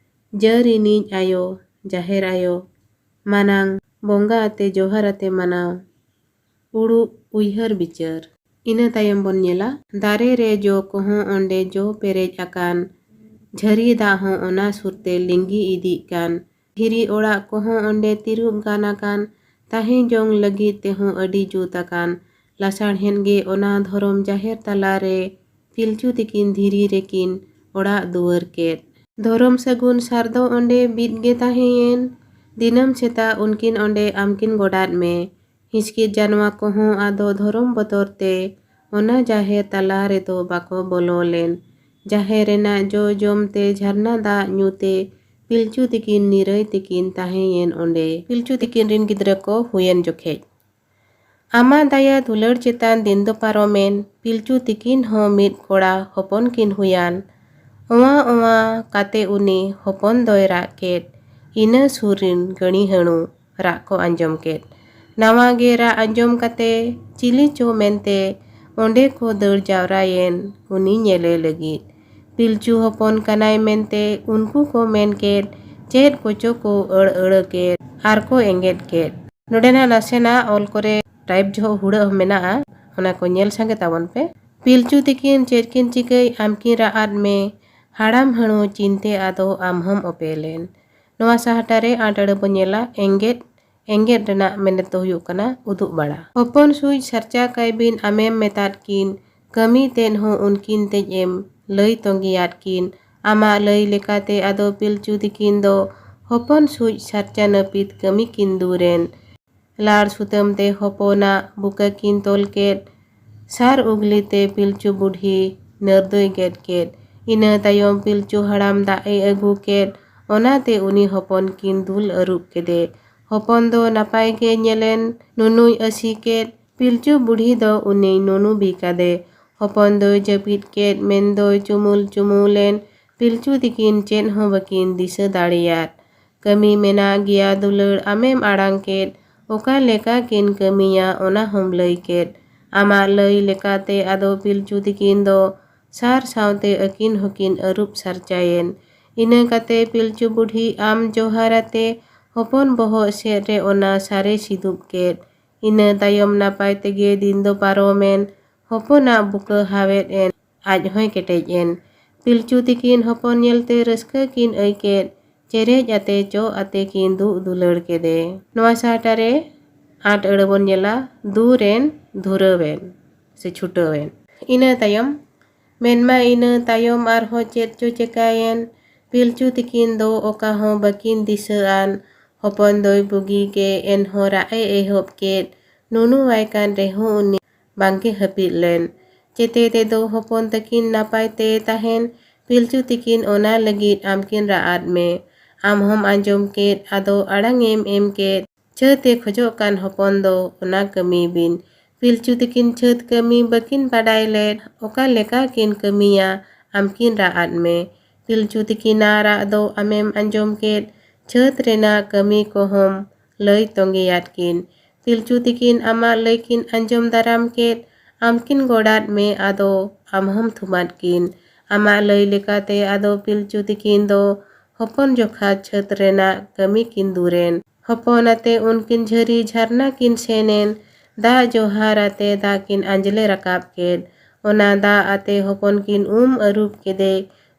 ᱡᱟᱹᱨᱤᱱᱤᱡ ᱟᱭᱳ ᱡᱟᱦᱮᱨ ᱟᱭᱳ ᱢᱟᱱᱟᱝ ᱵᱚᱸᱜᱟ ᱟᱛᱮ ᱡᱚᱦᱟᱨ ᱟᱛᱮ ᱢᱟᱱᱟᱣ ᱩᱲᱩᱜ ᱩᱭᱦᱟᱹᱨ ᱵᱤᱪᱟᱹᱨ᱾ ᱤᱱᱟᱹ ᱛᱟᱭᱚᱢ ᱵᱚᱱ ᱧᱮᱞᱟ ᱫᱟᱨᱮ ᱨᱮ ᱡᱚ ᱠᱚᱦᱚᱸ ᱚᱸᱰᱮ ᱡᱚ ᱯᱮᱨᱮᱡ ᱟᱠᱟᱱ ᱡᱷᱟᱹᱨᱤ ᱫᱟᱜ ᱦᱚᱸ ᱚᱱᱟ ᱥᱩᱨᱛᱮ ᱞᱤᱸᱜᱤ ᱤᱫᱤᱜ ᱠᱟᱱ᱾ ᱫᱷᱤᱨᱤ ᱚᱲᱟᱜ ᱠᱚᱦᱚᱸ ᱚᱸᱰᱮ ᱛᱤᱨᱩᱵ ᱜᱟᱱ ᱟᱠᱟᱱ ᱛᱟᱦᱮᱸ ᱡᱚᱝ ᱞᱟᱹᱜᱤᱫ ᱛᱮᱦᱚᱸ ᱟᱹᱰᱤ ᱡᱩᱛ ᱟᱠᱟᱱ᱾ ᱞᱟᱥᱟᱲᱦᱮᱫ ᱜᱮ ᱚᱱᱟ ᱫᱷᱚᱨᱚᱢ ᱡᱟᱦᱮᱨ ᱛᱟᱞᱟᱨᱮ ᱯᱤᱞᱪᱩ ᱛᱤᱠᱤᱱ ᱫᱷᱤᱨᱤ ᱨᱮᱠᱤᱱ ᱚᱲᱟᱜ ᱫᱩᱣᱟᱹᱨ ᱠᱮᱫ᱾ ᱫᱷᱚᱨᱚᱢ ᱥᱟᱹᱜᱩᱱ ᱥᱟᱨᱫᱚ ᱚᱸᱰᱮ ᱵᱤᱫ ᱜᱮ ᱛᱟᱦᱮᱸᱭᱮᱱ᱾ ᱫᱤᱱᱟᱹᱢ ᱥᱮᱛᱟᱜ ᱩᱱᱠᱤᱱ ᱚᱸᱰᱮ ᱟᱢᱠᱤᱱ ᱜᱚᱰᱟᱫ ᱢᱮ᱾ ᱦᱤᱸᱥᱠᱤᱫ ᱡᱟᱱᱣᱟ ᱠᱚᱦᱚᱸ ᱟᱫᱚ ᱫᱷᱚᱨᱚᱢ ᱵᱚᱛᱚᱨ ᱛᱮ ᱚᱱᱟ ᱡᱟᱦᱮᱨ ᱛᱟᱞᱟ ᱨᱮᱫᱚ ᱵᱟᱠᱚ ᱵᱚᱞᱚ ᱞᱮᱱ᱾ ᱡᱟᱦᱮᱨ ᱨᱮᱱᱟᱜ ᱡᱚ ᱡᱚᱢ te ᱡᱷᱟᱨᱱᱟ ᱫᱟᱜ ᱧᱩᱛᱮ ᱯᱤᱞᱪᱩ ᱛᱤᱠᱤᱱ ᱱᱤᱨᱟᱹᱭ ᱛᱮᱠᱤᱱ ᱛᱟᱦᱮᱸᱭᱮᱱ ᱚᱸᱰᱮ᱾ ᱯᱤᱞᱪᱩ ᱛᱤᱠᱤᱱ ᱨᱤᱱ ᱜᱤᱫᱽᱨᱟᱹ ko ᱦᱩᱭᱮᱱ ᱡᱚᱠᱷᱮᱡ ᱟᱢᱟᱜ ᱫᱟᱭᱟ ᱫᱩᱞᱟᱹᱲ ᱪᱮᱛᱟᱱ ᱫᱤᱱ ᱫᱚ ᱯᱟᱨᱚᱢᱮᱱ ᱯᱤᱞᱪᱩ ᱛᱤᱠᱤᱱ ᱦᱚᱸ ᱢᱤᱫ ᱠᱚᱲᱟ ᱦᱚᱯᱚᱱ ᱠᱤᱱ ᱦᱩᱭᱟᱱ᱾ ᱚᱶᱟ ᱚᱶᱟ ᱠᱟᱛᱮ ᱩᱱᱤ ᱦᱚᱯᱚᱱ ᱫᱚᱭ ᱨᱟᱜ ᱠᱮᱫ᱾ ᱤᱱᱟᱹ ᱥᱩᱨ ᱨᱤᱱ ᱜᱟᱹᱬᱤ ᱦᱟᱹᱬᱩ ᱨᱟᱜ ᱠᱚ ᱟᱸᱡᱚᱢ ᱠᱮᱫ᱾ ᱱᱟᱣᱟ ᱜᱮ ᱨᱟᱜ ᱟᱸᱡᱚᱢ ᱠᱟᱛᱮ ᱪᱤᱞᱤ ᱪᱚ ᱢᱮᱱᱛᱮ ᱚᱸᱰᱮ ᱠᱚ ᱫᱟᱹᱲ ᱡᱟᱣᱨᱟᱭᱮᱱ ᱩᱱᱤ ᱧᱮᱞᱮ ᱞᱟᱹᱜᱤᱫ᱾ ᱯᱤᱞᱪᱩ ᱦᱚᱯᱚᱱ ᱠᱟᱱᱟᱭ ᱢᱮᱱᱛᱮ ᱩᱱᱠᱩ ko ᱢᱮᱱ ᱠᱮᱫ ᱪᱮᱫ ᱠᱚᱪᱚ ᱠᱚ ᱟᱹᱲᱟᱹ ᱠᱮᱫ ᱟᱨ ᱠᱚ ᱮᱸᱜᱮᱫ ᱠᱮᱫ᱾ ᱱᱚᱰᱮᱱᱟᱜ ᱱᱟᱥᱮᱱᱟᱜ ᱚᱞ ᱠᱚᱨᱮ ᱴᱟᱭᱤᱯ ᱡᱚᱦᱚᱜ ᱦᱩᱲᱟᱹᱜ ᱦᱚᱸ ᱢᱮᱱᱟᱜᱼᱟ ᱚᱱᱟ ᱠᱚ ᱧᱮᱞ ᱥᱟᱸᱜᱮ ᱛᱟᱵᱚᱱ ᱯᱮ᱾ ᱯᱤᱞᱪᱩ ᱛᱤᱠᱤᱱ ᱪᱮᱫ ᱠᱤᱱ ᱪᱤᱠᱟᱹᱭ ᱟᱢᱠᱤᱱ ᱨᱟᱜ ᱟᱫ ᱢᱮ ᱦᱟᱲᱟᱢ ᱦᱟᱹᱬᱩ ᱪᱤᱱᱛᱮ ᱟᱫᱚ ᱟᱢᱦᱚᱢ ᱚᱯᱮᱞᱮᱱ᱾ ᱱᱚᱣᱟ ᱥᱟᱦᱴᱟ ᱨᱮ ᱟᱸᱴ ᱟᱹᱲᱟᱹ ᱵᱚᱱ ᱧᱮᱞᱟ ᱮᱸᱜᱮᱫ ᱮᱸᱜᱮᱫ ᱨᱮᱱᱟᱜ ᱢᱮᱱᱮᱫ ᱫᱚ ᱦᱩᱭᱩᱜ ᱠᱟᱱᱟ ᱩᱫᱩᱜ ᱵᱟᱲᱟ᱾ ᱦᱚᱯᱚᱱ ᱥᱩᱡ ᱥᱟᱨᱪᱟ ᱠᱟᱭ ᱵᱤᱱ ᱟᱢᱮᱢ ᱢᱮᱛᱟᱫ ᱠᱤᱱ ᱠᱟᱹᱢᱤ ᱛᱮᱫ ᱦᱚᱸ ᱩᱱᱠᱤᱱ ᱛᱮᱡ ᱮᱢ ᱞᱟᱹᱭ ᱛᱚᱝᱜᱮᱭᱟᱫ ᱠᱤᱱ᱾ ᱟᱢᱟᱜ ᱞᱟᱹᱭ ᱞᱮᱠᱟᱛᱮ ᱟᱫᱚ ᱯᱤᱞᱪᱩ ᱛᱤᱠᱤᱱ ᱫᱚ ᱦᱚᱯᱚᱱ ᱥᱩᱡ ᱥᱟᱨᱪᱟ ᱱᱟᱹᱯᱤᱛ ᱠᱟᱹᱢᱤ ᱠᱤᱱ ᱫᱩᱨᱮᱱ᱾ ᱞᱟᱲ ᱥᱩᱛᱟᱹᱢ te ᱦᱚᱯᱚᱱᱟᱜ ᱵᱩᱠᱟᱹ ᱠᱤᱱ ᱛᱚᱞ ᱠᱮᱫ᱾ ᱥᱟᱨ ᱩᱜᱽᱞᱤ te ᱯᱤᱞᱪᱩ ᱵᱩᱰᱷᱤ ᱱᱟᱹᱨᱫᱚᱭ ᱜᱮᱫ ᱠᱮᱫ᱾ ᱤᱱᱟᱹ ᱛᱟᱭᱚᱢ ᱯᱤᱞᱪᱩ ᱦᱟᱲᱟᱢ ᱫᱟᱜ ᱮ ᱟᱹᱜᱩ ᱠᱮᱫ ᱚᱱᱟᱛᱮ ᱩᱱᱤ ᱦᱚᱯᱚᱱ ᱠᱤᱱ ᱫᱩᱞ ᱟᱹᱨᱩᱵ ᱠᱮᱫᱮ᱾ ᱦᱚᱯᱚᱱ ᱫᱚ ᱱᱟᱯᱟᱭ ᱜᱮ ᱧᱮᱞᱮᱱ ᱱᱩᱱᱩᱭ ᱟᱹᱥᱤ ᱠᱮᱫ᱾ ᱯᱤᱞᱪᱩ ᱵᱩᱰᱷᱤ ᱫᱚ ᱩᱱᱤᱭ ᱱᱩᱱᱩ ᱵᱤ ᱠᱟᱫᱮ᱾ ᱦᱚᱯᱚᱱ ᱫᱚᱭ ᱡᱟᱹᱯᱤᱫ ᱠᱮᱫ ᱢᱮᱱᱫᱚᱭ ᱪᱩᱢᱩᱞ ᱪᱩᱢᱩᱞᱮᱱ᱾ ᱯᱤᱞᱪᱩ ᱛᱤᱠᱤᱱ ᱪᱮᱫ ᱦᱚᱸ ᱵᱟᱹᱠᱤᱱ ᱫᱤᱥᱟᱹ ᱫᱟᱲᱮᱭᱟᱫ᱾ ᱠᱟᱹᱢᱤ ᱢᱮᱱᱟᱜ ᱜᱮᱭᱟ ᱫᱩᱞᱟᱹᱲ ᱟᱢᱮᱢ ᱟᱲᱟᱝ ᱠᱮᱫ oka leka kin kamiya ona hom lay ket. Ama lay lekate ado Pilchu tikin do sar saute akin hokin arup sarcayen. Ina kate Pilchu budhi am joharate hopon boho set re ona sare sidup ket. Ina tayom napay tege dindo paromen hopona buka hawet en aj hoy ketej en. Pilchu tikin hopon nyelte raska kin aiket. Cerej ate co ate kin du dular kede. Noa sahtare आठ अड़बन nyela duren dhurawen se छुटवेन. Ina tayom menma ina tayom arho chet co cekayen Pilchu tikin do oka ho bakin disaan hopon doi bugi ke en ho rae ehop ket nunu waikan reho uni bangke hapit len. Cete te do hopon takin napay te tahen Pilchu tikin ona legit amkin raat me. Am hom anjom ket ado arang em ket. Chete khojokan hopon do ona kami bin. Pilchu tikin chet kami bakin padai let oka leka kin kamiya amkin raat me. Pilchu tikin ara do amem anjom ket chet rena kami kohom lay tonggiyat kin. Pilchu tikin ama laykin anjom daram ket amkin godat me ado amhom thumat kin. Ama lay lekate ado Pilchu tikin do hopon jokha chet rena kami kin duren. hopon ate unkin jhari jharna kin senen da johar ate da kin anjle rakap ket. Ona da ate hopon kin arup kede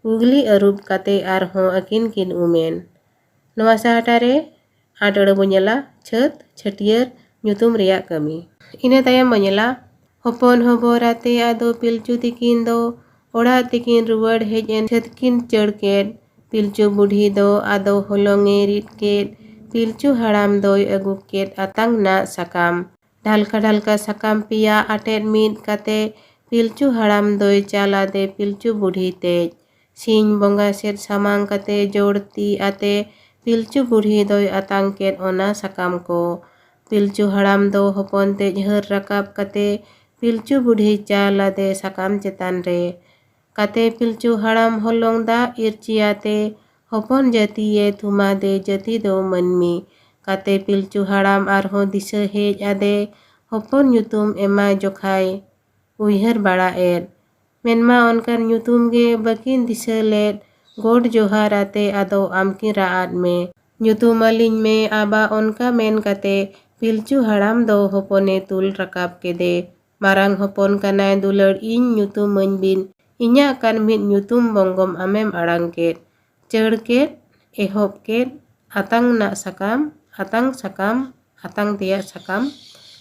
ugli arup kate arho akin kin umen. Noa sahatare adara bonyela chet chhatier nyutum reyak kami. Ina tayam bonyela hopon hobor ate ado Pilchu tikin do ora tikin ruwad hej en chet kin chad ket. Pilchu budhi do ado holonge rit ket. Pilchu haram doi agu ket atang na sakam. Dhalka sakam pia atet mit kate Pilchu haram doi chala de Pilchu budhi tej. Sing bonga set samang kate jorti ate Pilchu budhi doi atang ket ona sakam ko. Pilchu haram do hopon tej her rakap kate Pilchu budhi chala de sakam chetan re. Kate Pilchu haram holong da irci ate hopon jati ye thuma de jati do manmi. Kate Pilchu haram arho disa hej ade hopon nyutum ema jokhai uihar bara er. Menma onkan nyutum ge bakin disa let god johar ate ado amkin raat me. Nyutum alin me aba onka men kate Pilchu haram do hopone tul rakap kede. Marang hopon kanai dular in nyutum manbin. Inya kan mit nyutum bonggom amem arang ket. Chad ket, ehop ket, atang na sakam, atang tiya sakam,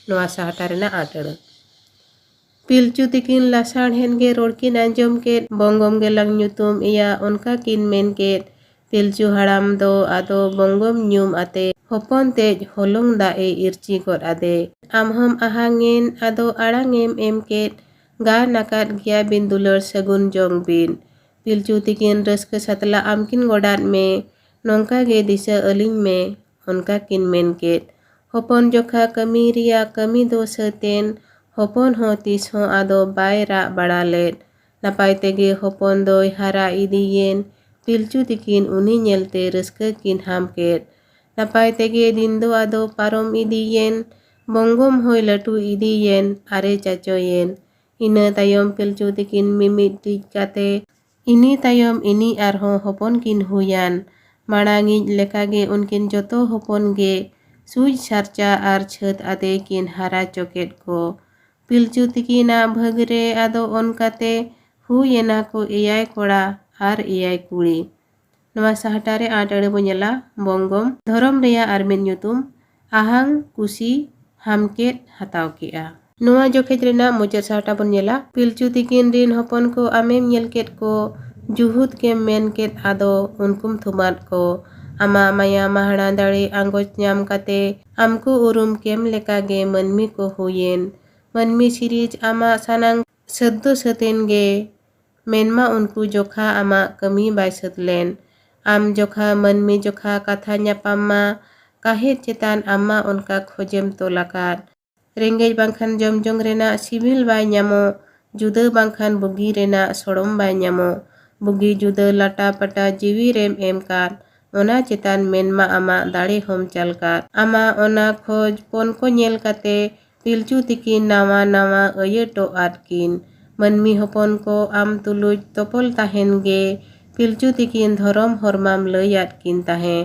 noa sahatarena adara. Pilchu tikin lasar henge rorkin anjom ket bonggom gelang nyutum iya onka kin men ket. Pilchu haram do ado bonggom nyum ate hopon tej holong da e irci got ade. Amhom ahangin ado arangem em ket ga nakat gya bin dular sagun jong bin. Pilchu tikin raska satla amkin godat me nongka ge disa aling me onka kin men ket. Hopon jokha kami riya kami do saten hopon ho tis ho ado bai ra bara let. Napay tege hopon doi hara idiyen Pilchu tikin uni nyelte raska kin ham ket. Napay tege dindo ado parom idiyen bonggom hoi latu idiyen are chachoyen. Ina tayom Pilchu tikin mimit kate ini tayom ini arho hopon kin huyan. Marangij lekage unkin joto hopon ge suj sarcha ar chet ate kin hara choket ko. Pilchu tikina bhagre ado onkate huyena ko eyai kora ar eyai kuri. Noa sahatare adara bonyela bonggom dhorom reya armen nyutum ahang kusi hamket hataw kea. Noa jokhet rena mojar sahata bonyela Pilchu tikin rin hopon ko amem nyelket ko juhut kem men ket ado unkum thumat ko. Ama maya mahana dare angoj nyam kate amku urum kem lekage manmi ko huyen. Manmi sirij ama sanang saddo saten ge menma unku jokha ama kami bai satlen. Am jokha manmi jokha katha nyapama kahet cetan ama onka khojem tolakat. Renggej bangkhan jomjong rena sibil bai nyamo juda bangkhan bugi rena sorom bai nyamo. Bugi juda lata pata jiwi rem emkat ओना चेतान मेनमा आमा दाड़े home चालकार आमा ओना खोज पन को nail काते पिलचू तिकिन नावा नावा अये to आटकिन मनमी हपन को आम तुलुज तोपल ताहेन गे पिलचू तिकिन धरम हरमाम लयात किन ताहे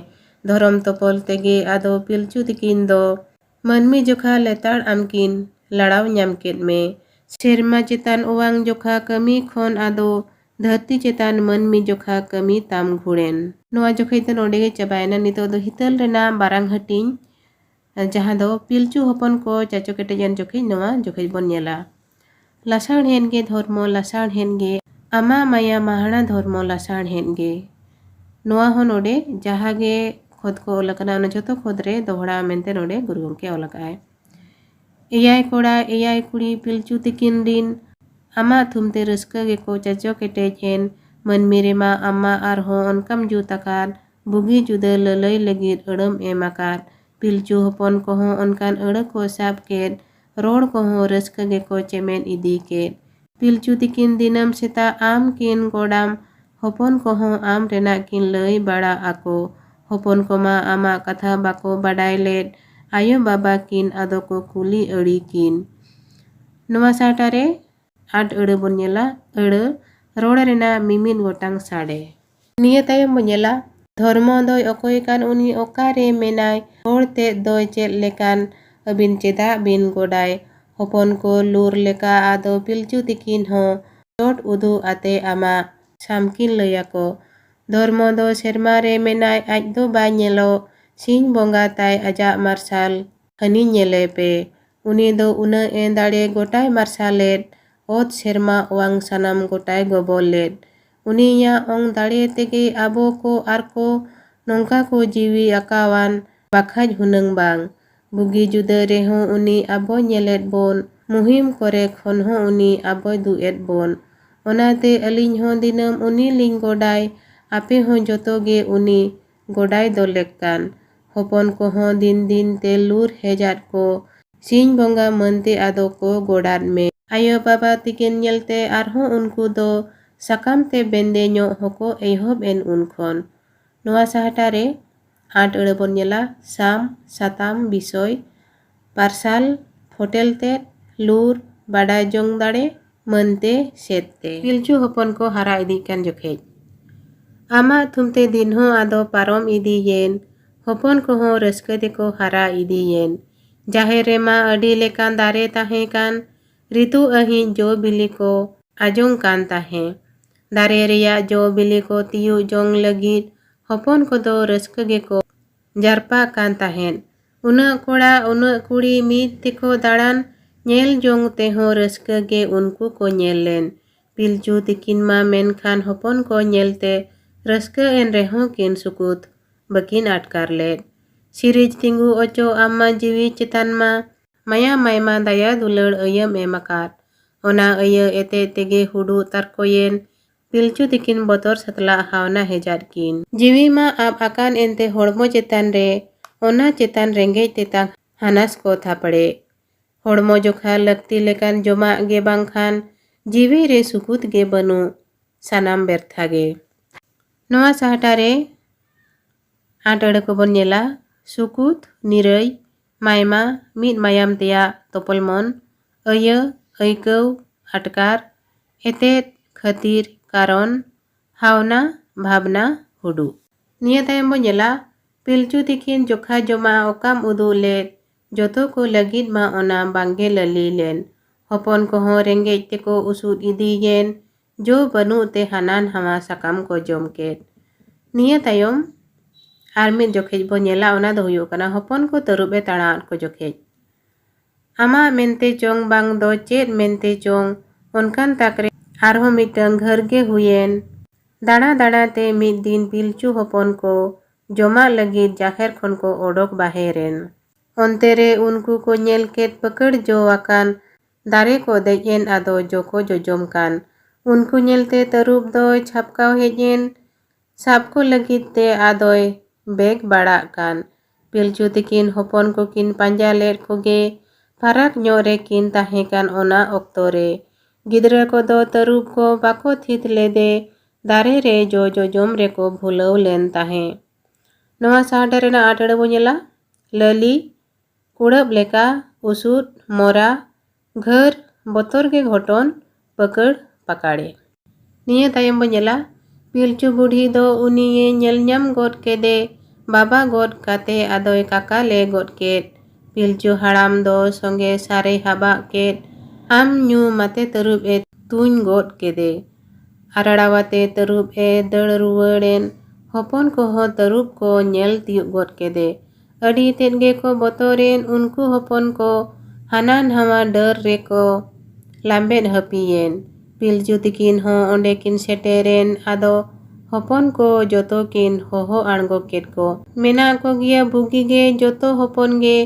धरम तोपल तेगे आदो पिलचू तिकिन दो मनमी जोखा लेताड़ आमकिन लड़ाव ᱧᱟᱢ केद में सेरमा चेतान ओवांग जोखा कमी खोन आदो धरती चेतान मनमी जोखा कमी ताम घुड़ेन नोआ जोखे तो नोडे गे चाबायना नितो दो हितल रेना बारांग हटिंग जहाँ दो पिलचू हपन को चाचो केटेजन जोखे नोआ जोखे बन नेला लासाण हेन गे धर्मो लासाण हेन गे आमा माया महाना धर्मो लासाण हेन गे नोआ हो नोडे जहाँ गे खोद को ओलकना न जोतो खोद रे दोहड़ा मेंते नोडे गुरु गंके ओलकाय एयाय कोड़ा एयाय कुड़ी पिलचू तिकिन दिन आमा थुमते रस्का गे को चाचो केटेज हेन मनमी रेमा आमा आरहो अनकाम जुताकार बुगी जुदा ललय लगिद अड़म एमाकार पिलचू हपन कोहो अनकान अड़ को साब केद रोड कोहो रस्का गे को चेमेन इदी केद पिलचू तिकिन दिनम सेता आम किन गोडाम हपन कोहो आम रेना किन लय बड़ा आको हपन कोमा आमा कथा बाको बाडाय लेद आयो बाबा किन आदो को कुली अड़ी किन नोआ साटारे आट अड़ बनेला अड़ रोड रेना मिमिन गोटांग साड़े निया तायम बनेला धर्म दोय अकोय कान उनी ओकारे मेनाय होड़ ते दोय चेद लेकान अबिन चेदा बिन गोडाय हपन को लूर लेका आदो पिलचू तिकिन हो चोट उदु आते आमा सामकिन लयाको धर्म दो सेरमा रे मेनाय आज दो बाय नेलो सिंह बोंगा ताय आजा मार्शाल हनी नेले पे उनी दो उना ए दाड़े गोटाय मार्शालेद ओत सेरमा वांग सनाम गोटाय गोबोलेद उनी या ओंग दाड़े तेगे आबो को आरको नोंका को जीवी आकावान बाखाज हुनंग बांग बुगी जुदा रेहो उनी आबो नेलेद बोन मुहिम करे खन हो उनी आबो दुएद बोन ओनाते अलिंग हो दिनम उनी लिंग गोडाय आपे हो जोतो गे उनी गोडाय दो लेकान हपन को हो दिन दिन ते लूर हेजात को सिंह बोंगा मनते आदो को गोडात में आयो बाबा तिकिन नेलते आरहो उनको दो साकाम ते बेंदे ᱧᱚᱜ हको एहब एन उनखन नोआ साहटारे आट अड़बन नेला साम साताम बिसय पार्साल फोटेल ते लूर बाडाय जोंग दाड़े मनते सेते पिलचू हपन को हरा इदी कान जोखे आमा थुमते दिन हो आदो पारम इदी येन हपन को हो रस्के ते को हरा इदी येन जाहेर रेमा अडी लेकान दारे ताहे कान ऋतु अही जो बिली को आजोंग कान ताहे दारे रेया जो बिली को तियु जोंग लगिद हपन को दो रस्के गे को जारपा कान ताहेन उना कोड़ा उना कुड़ी मीत तेको दाड़ान नेल जोंग ते हो रस्के गे उनको को नेल लेन पिलचू तिकिन मा मेनखान हपन को नेलते रस्के एन रेहो किन सुकुत बकिन आटकार लेद सिरिज तिंगु ओचो आमा जीवी चेतान मा माया मायमा दाया दुलड़ अयम एमाकार ओना अय एते तेगे हुडू तारकोयेन पिलचू तिकिन बतर सतला हावना हेजात किन जीवी मा आप आकान एनते होड़मो चेतान रे ओना चेतान रेंगे तेतांग हानास को थापड़े होड़मो जोखा लगती लेकान जोमा गे बांखान जीवी रे सुकुत गे बनु सानाम बेरथा गे नोआ साहटारे आट अड़ को बन नेला सुकुत निरय मायमा मिद मायाम तेया तोपलमन अय ऐकौ आटकार एतेत खातिर कारण हावना भावना हुडू निया तायम बन नेला पिलचू तिकिन जोखा जोमा ओकाम उदु लेद जोतो को लगिद मा ओना बांगे लली लेन हपन को हो रेंगे तेको उसुद इदी येन जो बनु ते हानान हमा साकाम को जोम केद निया तायम आर मिद जोखेज बो नेला ओना दो हुयो कना हपन को तरुबे ताड़ात को जोखेज आमा मेनते चोंग बांग दो चेद मेनते चोंग उनकान ताकरे आरहो मिटंग घर गे हुयेन दाड़ा दाड़ा ते मिद दिन पिलचू हपन को जोमा लगिद जाहेर खन को ओडोक बाहेरेन onte re unku ko nyel ket pekड़ जो akan दारे को देजेन आदो जोको जोजोम कान उनको नेलते तरुब दोय छापकाव हेजेन साबको लगित ते आदोय बेग बाड़ा कान पिलचू तिकिन हपन को किन पांजा लेर को गे फाराक ᱧᱚᱜ किन ताहे कान ओना ऑक्तो रे गिद्रा को दो तरुब को बाको थित लेदे दारे रे जो जोजोम रे को भूलव लेन ताहे नवा साहटा रेना आटड़ा बो नेला लली कुड़ब लेका उसुद मोरा घर बतर के घटन पकड़ पकाड़े निये तायम बो नेला पिलचू बुढ़ी दो उनिये नेलनाम गद केदे बाबा गद काते आदोय काका ले गद केद पिलचू हाड़ाम दो संगे सारे हाबा केद आम न्यू माते तरुब ए तुन गद केदे आराड़ावाते तरुब ए दड़ रुवाड़ेन हपन को हो तरुब को नेल तियुग गद केदे अड़ी तेद गे को बतोरेन उनको हपन को हाना नवा डर रे को लाम्बेद हपियेन पिलचू तिकिन हो ओंडे किन सेटेरेन आदो हपन को जोतो किन होहो आड़गो केद को मेना को गिया बुगी गे जोतो हपन गे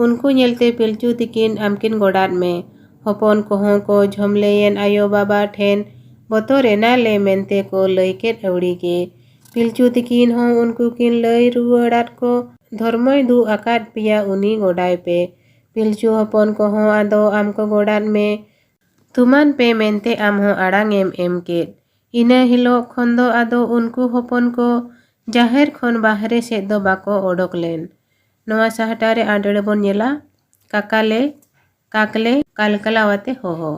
उनको नेलते पिलचू तिकिन आमकिन गोडात में हपन कोहों को झमलेयन आयो बाबा ठेन बतोरेना ले मेनते को लई केद अवड़ी गे पिलचू तिकिन हो उनको किन लई रुवाड़ात को धर्मय दु आकाद पिया उनी गोडाय पे पिलचू हपन कोहों आदो आमको गोडात में तुमान पे मेनते आम हो आड़ांग एम केद इना हिलो खन दो आदो उनको हपन को जाहेर खन बाहरे सेद दो बाको ओडोक लेन नवा साहटारे आडड़ बोन नेला काकाले काकले कालकलावाते हो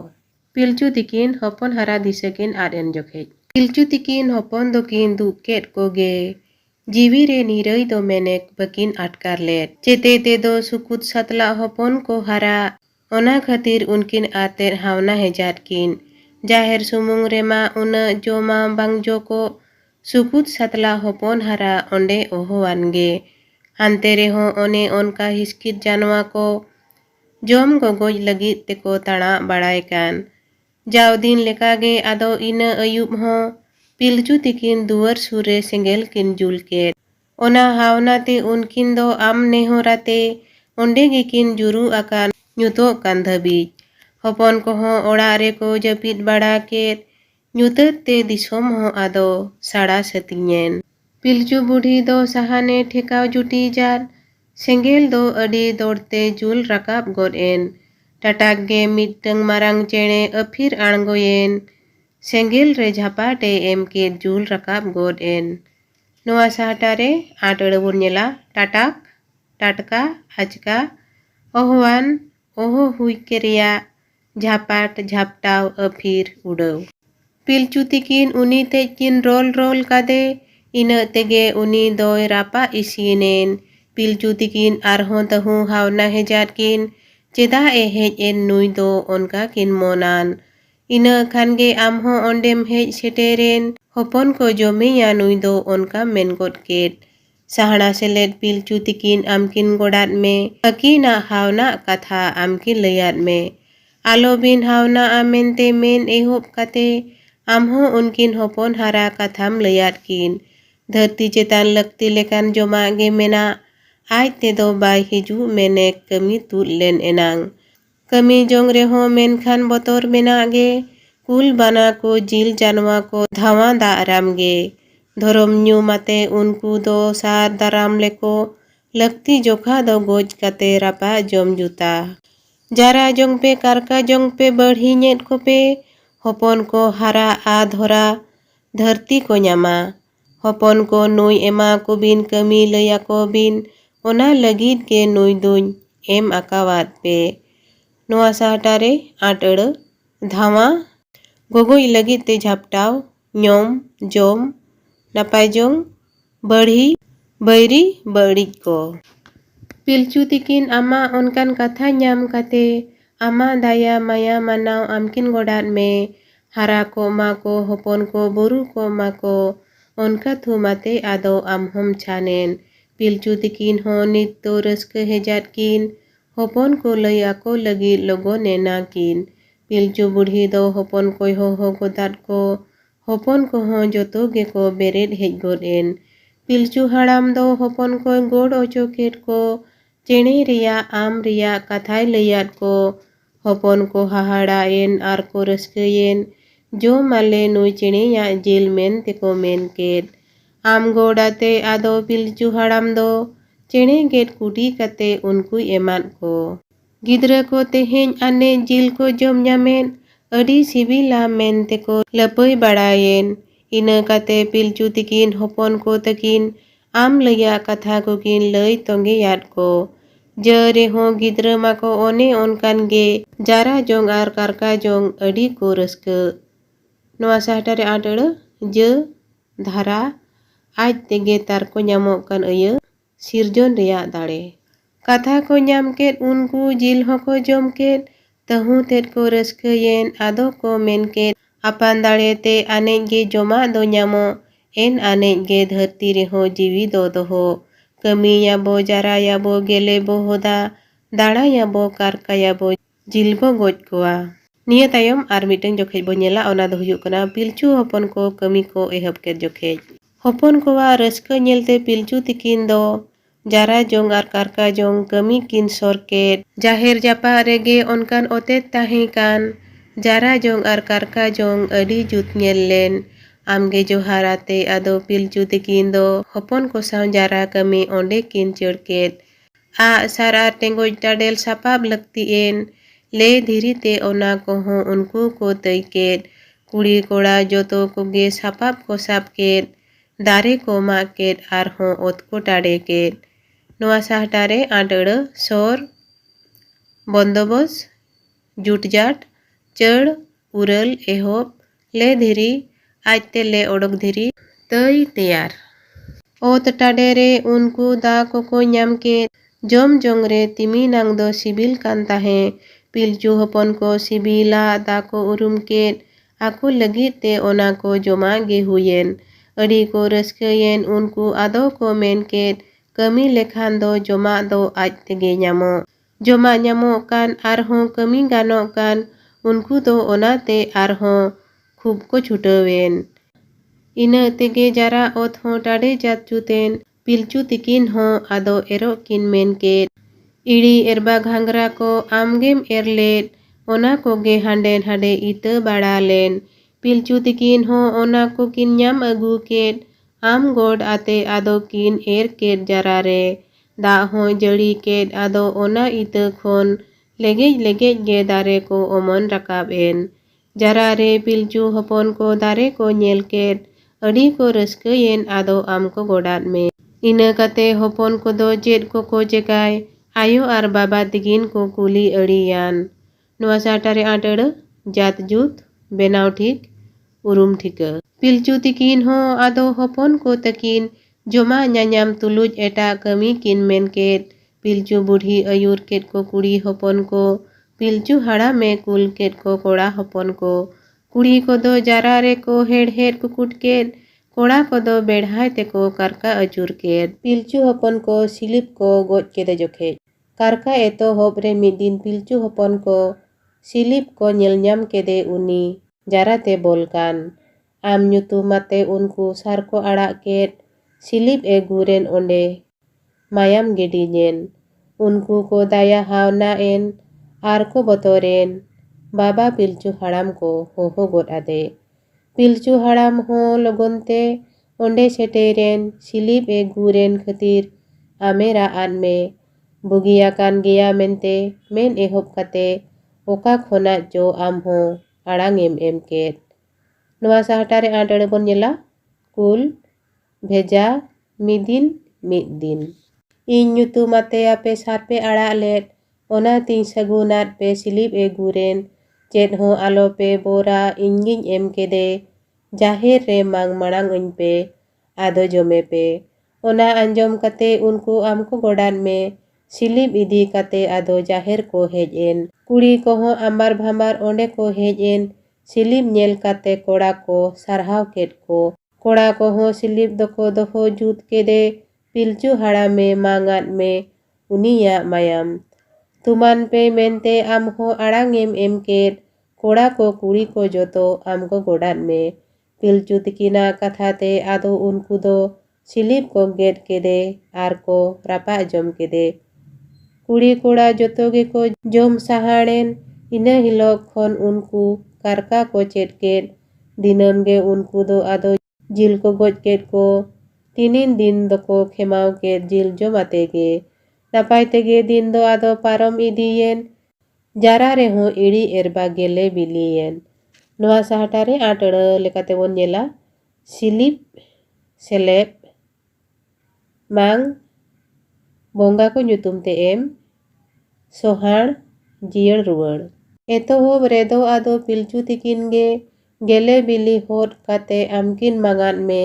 पिलचू तिकिन हपन हरा दिसकिन आदेन जोखे पिलचू तिकिन हपन दोकिन दुख केद को गे जीवी रे निरई दो मेनेक बकिन आटकार लेद चेते ते दो सुकुत सतला हपन को हरा ओना खातिर उनकिन आतेर हावना हेजात किन जाहेर सुमुंग रेमा उना जोमा बांग जो को सुकुत सतला हपन हरा ओंडे ओहोवान गे हानते रे हो ओने ओनका हिस्कित जानवा को जोम गोगोज लगित ते को ताड़ा बाड़ाय कान जाव दिन लेका गे आदो इना अयुब हो पिलचू तिकिन दुवर सुरे सेंगेल किन जुल केद ओना हावना ते उनकिन दो आम नेहोराते ओंडे गे किन जुरु आकान ᱧᱩᱛᱚᱜ ᱠᱟᱱ ᱫᱷᱟᱹᱵᱤᱡ ᱦᱚᱯᱚᱱ ᱠᱚᱦᱚᱸ ᱚᱲᱟᱜ ᱨᱮᱠᱚ ᱡᱟᱹᱯᱤᱫ ᱵᱟᱲᱟ ᱠᱮᱫ ᱧᱩᱛᱟᱹᱛ ᱛᱮ ᱫᱤᱥᱚᱢ ᱦᱚᱸ ᱟᱫᱚ ᱥᱟᱲᱟ ᱥᱟᱹᱛᱤᱧᱮᱱ ᱯᱤᱞᱪᱩ ᱵᱩᱰᱷᱤ ᱫᱚ ᱥᱟᱦᱟᱱᱮ ᱴᱷᱮᱠᱟᱣ ᱡᱩᱴᱤᱡᱟᱫ ᱥᱮᱸᱜᱮᱞ ᱫᱚ ᱟᱹᱰᱤ ᱫᱚᱲᱛᱮ ᱡᱩᱞ ᱨᱟᱠᱟᱵ ᱜᱚᱫ ᱮᱱ ᱴᱟᱴᱟᱠ ᱜᱮ ᱢᱤᱫᱴᱟᱝ ᱢᱟᱨᱟᱝ ᱪᱮᱬᱮ ᱟᱹᱯᱷᱤᱨ ᱟᱬᱜᱚᱭᱮᱱ ᱥᱮᱸᱜᱮᱞ ᱨᱮ ᱡᱷᱟᱯᱟᱴᱮ ᱮᱢ ᱠᱮᱫ ᱡᱩᱞ ᱨᱟᱠᱟᱵ ᱜᱚᱫ ᱮᱱ ᱱᱚᱣᱟ ᱥᱟᱦᱴᱟ ᱨᱮ ᱟᱸᱴ ᱟᱹᱲᱟᱹ ᱵᱚᱱ ᱧᱮᱞᱟ ᱴᱟᱴᱟᱠ ᱴᱟᱴᱠᱟ ᱟᱪᱠᱟ ओहवान ओहो हुई के रिया झापाट झापटाव अफिर उड़ाव पिलचू तिकिन उनी तेज किन रोल कादे इना तेगे उनी दोय रापा इसीनेन पिलचू तिकिन आरहों तहु हावना हेजात किन चेदा ए हेज एन नुई दो ओनका किन मोनान इना खान गे आम हो ओंडेम हेज सेटेरेन हपन को जोमेया नुई दो ओनका मेन गोद केद साहना सेलेद पिलचू तिकिन आमकिन गोडात में अकीना हावना कथा आमकिन लयात में आलो बिन हावना आमेनते मेन एहोब काते आमहो उनकिन हपन हारा कथाम लयात किन धरती चेतान लक्ति लेकान जोमा गे मेना आज ते दो बाय हिजू मेने कमी तुल लेन एनांग कमी जोंग रेहो मेनखान बतोर मेना गे कुल बाना को जिल जानवा को धावा दाराम गे धरम न्यू माते उनको दो सार दाराम लेको लगती जोखा दो गोज काते रापा जोम जूता जारा जोंग पे कारका जोंग पे बढ़ी नेट को पे हपन को हारा आ धोरा धरती को न्यामा हपन को नुई एमा को बिन कमी लया को बिन ओना लगित के नुई दुन एम आकावात पे नोआ साहटारे आट अड़ धावा गोगोई लगित ते झापटाव न्योम जोम नापाय जोंग बढ़ी बैरी बड़ी को पिलचू तिकिन आमा उनकान कथा न्याम काते आमा दाया माया मानाव आमकिन गोडात में हारा को मा को हपन को बुरु को मा को उनका थुमाते आदो आमहम छानेन पिलचू तिकिन हो नित तो रस्क हेजात किन हपन को लया को लगी लोगो नेना किन पिलचू बुढ़ी दो हपन को हो गोदात को हपन को हो जोतो गे को बेरेद हेज गोद एन पिलचू हाड़ाम दो हपन को गोड़ ओचो केट को चेणे रिया आम रिया कथाय लयात को हपन को हाहाड़ा एन आर को रस्कयेन जो माले नुई चेणे या जिल मेन तेको मेन केट आम गोड़ाते आदो पिलचू हाड़ाम दो चेणे गेट कुटी काते उनको एमान को गिद्रा को तेहेन आने जिल को जोम न्यामेन अड़ी सिबिला मेनते को लपई बाड़ायेन इना काते पिलचू तिकिन हपन को तकिन आम लैया कथा कोकिन लई तोंगेयाद को जरे हो गिद्रा माको ओने ओनकान गे जारा जोंग आर कारका जोंग अडी को रस्के नोआ साहटारे आटड़ ज धारा आज तेगे तार को ᱧᱟᱢᱚᱜ kan अय सिरजोन रेया दाड़े कथा को ᱧᱟᱢ केद उनको जिल होको जोम केद तहु तेद को रस्केयेन आदो को मेन केद आपान दाड़े ते आने गे जोमा दो ᱧᱟᱢᱚᱜ एन आने गे धरती रेहो जीवी दो दोहो कमी याबो जारा याबो गेले बो होदा दाड़ा याबो कारका याबो जिलबो गोज कोआ निया तायम आर मिटeng जोखेज बो नेला ओना दो हुयुग कना पिलचू हपन को कमी को एहब केद जोखेज हपन कोवा रस्के नेलते पिलचू तिकिन दो जारा जोंग आर कारका जोंग कमी किन सरकेद जाहेर जापा रेगे ओनकान ओते ताहे कान जारा जोंग आर कारका जोंग अडी जुत नेल लेन आमगे जोहाराते आदो पिलचू तिकिन दो हपन को साव जारा कमी ओंडे किन चढ़केद आ सार आर टेंगोज टाडेल सापाब लगती एन ले धीरी ते ओना कोहो उनको को तैकेद कुड़ी कोड़ा जोतो कोगे सापाब को साप केद दारे को माग केद आर हो ओत को टाडे केद नोआ साहटारे आटड़ सोर बंदोबस जुटजाट चढ़ उरल एहोब ले धीरी आजते ले ओडक धीरी तई तैयार ओत टाडे रे उनको दा को ᱧᱟᱢ केद जोम जोंग रे तिमी नांग दो सिबिल कान ताहे पिलचू हपन को सिबिला दा को उरुम केद आको लगी ते ओना को जोमा गे हुयेन अड़ी को रस्केयेन उनको आदो को मेन केद कमी लेखान दो जोमा दो आज तेगे ᱧामो जोमा ᱧामो कान आरहों कमी गानो कान उनको दो ओना ते आरहों खूब को छुटवेन इना तेगे जारा ओत हो टाडे जात चुतेन पिलचू तिकिन हो आदो एरो किन मेन केद इड़ी एरबा घांगरा को आमगेम एरलेद ओना कोगे हांडेन हांडे इता बाड़ा लेन पिलचू तिकिन हो ओना को किन ᱧाम अगू केद आम गोड आते आदो किन एर केद जारा रे दा हो जड़ी केद आदो ओना इता खोन लेगेज लेगेज गे दारे को ओमन रकाब एन जारा रे पिलचू हपन को दारे को नेल केद अड़ी को रस्केयेन आदो आम को गोडात में इना कते हपन को दो चेद को चेकाय आयो आर बाबा तिकिन को कुली अड़ियान नोआ साटारे आटड़ जात जुत बेनाव ठीक उरुम ठिका पिलचू तिकिन हो आदो हपन को तकिन जोमा ᱧᱟᱧᱟᱢ तुलुज एटा कमी किन मेन केद पिलचू बुढ़ी अयूर केद को कुड़ी हपन को पिलचू हाड़ा में कुल केद को कोड़ा हपन को कुड़ी को दो जारा रे को हेड हेड कुकुट केद कोड़ा को दो बेढ़ाई ते को कारका अचूर केद पिलचू हपन को सिलिप को गोज केदे जोखेज कारका एतो होब रे मिद दिन पिलचू हपन को सिलिप को नेल ᱧᱟᱢ केदे उनी जारा ते बोलकान आम ᱧᱩᱛᱩᱢᱟते उनको सार को आड़ा केद सिलिप ए गुरेन ओंडे मायाम गेडीनेन उनको को दाया हावना एन आर को बतोरेन बाबा पिलचू हाड़ाम को होहो गोद आदे पिलचू हाड़ाम हो लगनते ओंडे सेटेरेन सिलिप ए गुरेन खतीर आमेरा आद में बुगिया कान गया मेनते मेन एहोब काते ओका खोना जो आम हो आड़ांग एम केद नोआ साहटारे आटड़ बन नेला कुल भेजा मिदिन इन ᱧᱩᱛᱩᱢᱟते आपे सारपे आड़ा लेद ओना तीन सगुनात पे सिलिप ए गुरेन चेद हो आलो पे बोरा इंगिन एम केदे जाहेर रे मांग मड़ांग उन पे आदो जोमे पे ओना अंजोम कते उनको आमको गोडान में सिलिप इदी कते आदो जाहेर को हेज एन कुड़ी को हो आंबार भांबार ओंडे को हेज एन सिलिप नेल काते कोड़ा को सारहाव केद को कोड़ा को हो सिलिप दो जूत केदे पिलचू हाड़ा में मांगात में उनिया मायाम तुमान पे मेनते आम हो आड़ांग एम केद कोड़ा को कुड़ी को जोतो आम को गोडात में पिलचू तिकिना कथाते आदो उनको दो सिलिप को गेद केदे आर को रापा जोम केदे कुड़ी कोड़ा जोतो गे को जोम सहाड़ेन इना हिलोग खोन उनको कारका को चेद केद दिनम गे उनको दो आदो जिल को गोज केद को तीनिन दिन दो को खेमाव केद जिल जोमाते गे नापाय तेगे दिन दो आदो पारम इदियेन जारा रे हो इड़ी एरबा गेले बिलियेन नोआ साहटारे आटड़ लेकाते बोन नेला slip celeb mang bongga ko nyutum te em sohar jier ruwar. Etohob redo ado Pilchu tikin ge gele bili hot kate amkin mangat me.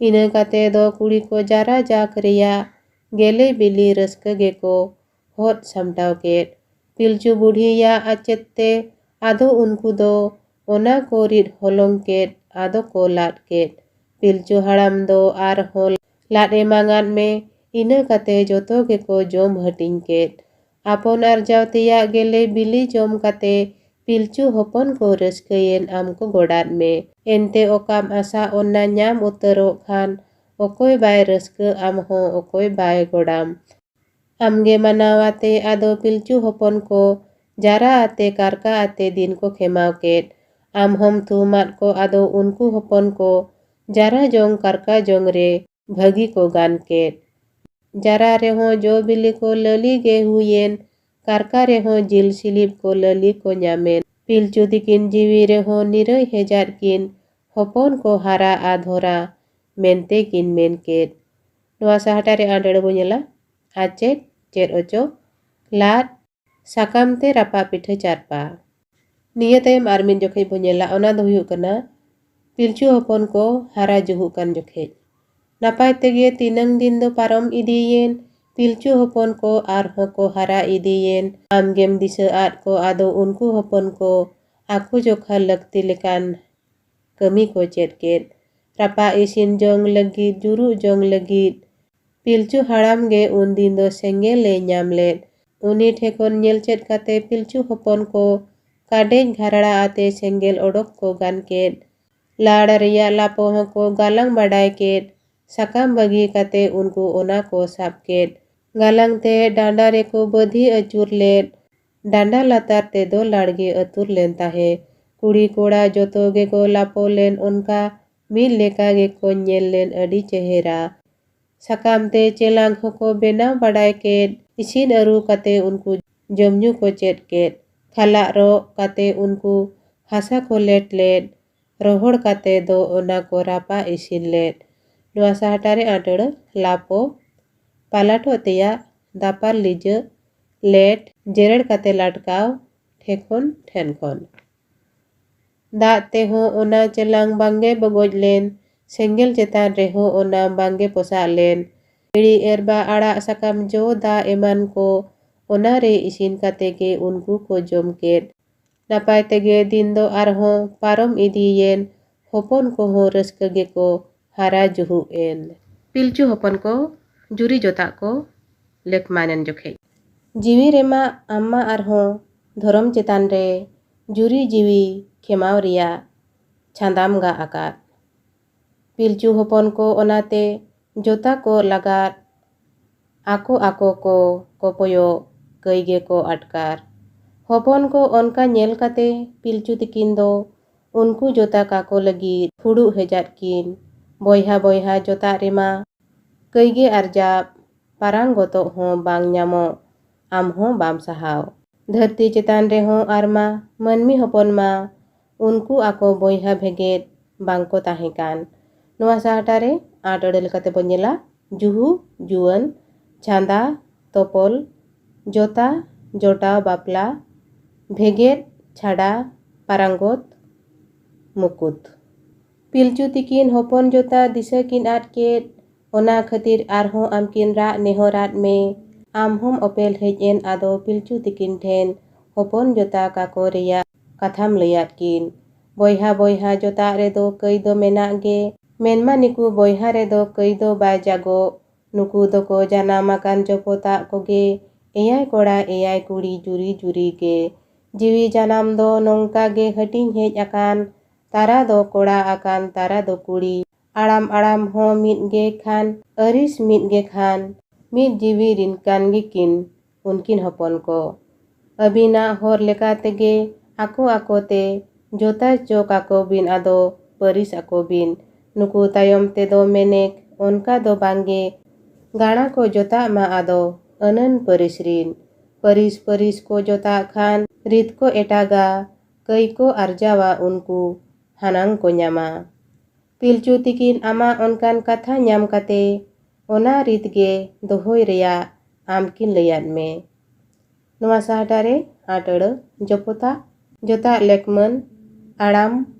Ina kate do kuri ko jara jak reya gele bili raska ge ko hot samtaw ket. Pilchu budhi ya achet te ado unku do ona ko rid holong ket ado ko lat ket. Pilchu haram do ar hol lat e mangat me. Ina kate joto ge ko jom hating ket. Apon arjaw tiyak gele bili jom kate Pilchu hopon ko raskayen am ko godat me. Ente okam asa onna nyam uterok khan okoy bay raska am ho okoy bay godam. Amge manawate ado Pilchu hopon ko jara ate karka ate din ko khemaw ket. Am hom thumat ko ado unku hopon ko jara jong karka jong re bhagi ko gan ket. Jara reho jo bili ko lali ge huyen karka reho jil silip ko lali ko nyamen. Pilchu tikin jiwi reho nirai hejat kin hopon ko hara adhora mente kin men ket. Noa sahata re andare bo nyela acet cet oco lat sakam te rapa pitha charpa. Niya tayem armin jokhe bo nyela ona do huyuk kana Pilchu hopon ko hara juhuk kan jokhe. Napai tege tinang din do parom idiyen Pilchu hopon ko arho ko hara idiyen amgem disa at ko ado unku hopon ko aku jokha lakti lekan kami ko chet ket. Rapa isin jong lagit juru jong lagit Pilchu haram ge undin do senggel le nyam led. Uni thekon nyel chet kate Pilchu hopon ko kadej gharara ate senggel odok ko gan ket. Lad reya lapo ko galang badai ket. Sakam bagi kate unku ona ko sap ket. Galang te danda reko badhi acur led. Danda latar te do ladge atur len tahe. Kuri kora joto ge ko lapo len onka mil leka ge ko nyel len adi chehera. Sakam te celang hoko benaw badai ket. Isin aru kate unku jomnyu ko chet ket. Khalak ro kate unku hasa ko let led. Rohor kate do ona ko rapa isin led. Noa sahatare adara lapo palato teya dapar lija let jered kate latkaw thekon thenkon. Da teho ona celang bangge bagoj len senggel cetan reho ona bangge posa len. Biri erba arak sakam jo da eman ko ona re isin kate ge unku ko jom ket. Napai tege din do arho parom idiyen hopon ko ho raska ge ko hara juhuk en. Pilchu hopon ko juri jotak ko lek manen jokhe. Jiwi rema amma arho dhorom cetan re juri jiwi khemaw reya chandam ga akat. Pilchu hopon ko onate jota ko lagat ako ko kopoyo kai ge ko atkar. Hopon ko onka nyel kate Pilchu tikin do unku jota kako lagit hudu hejat kin. Boyha boyha jota rema kai ge arjab parang gotok ho bang nyamo am ho bam sahaw. Dharti cetan reho arma manmi hopon ma unku ako boyha bheget bangko tahekan. Noa sahatare adadal kate bonyela juhu juan chanda topol jota jotaw bapla bheget chhada parangot mukut. Pilchu tikin hopon jota disa kin at ket. Ona khatir arho amkin ra nehorat me. Am hom opel hej en ado Pilchu tikin then hopon jota kako reya katham layat kin. Boyha boyha jota redo kai do menak ge. Menma niku boyha redo kai do bay jago. Nuku doko janamakan jopota koge eyai kora eyai kuri juri juri ge. Jiwi janam do nongka ge hating hej akan. Tara do kora akan tara do kuri. Aram aram ho mit ge khan aris mit ge khan mit jiwi rinkan gikin unkin hopon ko. Abina hor leka tege ako te jota chok ako bin ado paris ako bin. Nuku tayom te do menek onka do bangge gana ko jota ma ado anan paris rin. Paris paris ko jota khan rit ko etaga kai ko arjawa unku hanang ko nyama. Pilchu tikin ama onkan katha nyam kate ᱚᱱᱟ ᱨᱤᱛ ᱜᱮ ᱫᱚᱦᱚᱭ ᱨᱮᱭᱟᱜ ᱟᱢᱠᱤᱱ ᱞᱟᱹᱭᱟᱫ ᱢᱮ᱾ ᱱᱚᱣᱟ ᱥᱟᱦᱴᱟ ᱨᱮ ᱟᱴᱟᱹᱲᱟᱹ ᱡᱚᱯᱚᱛᱟ ᱡᱚᱛᱟ ᱞᱮᱠᱢᱟᱹᱱ ᱟᱲᱟᱢ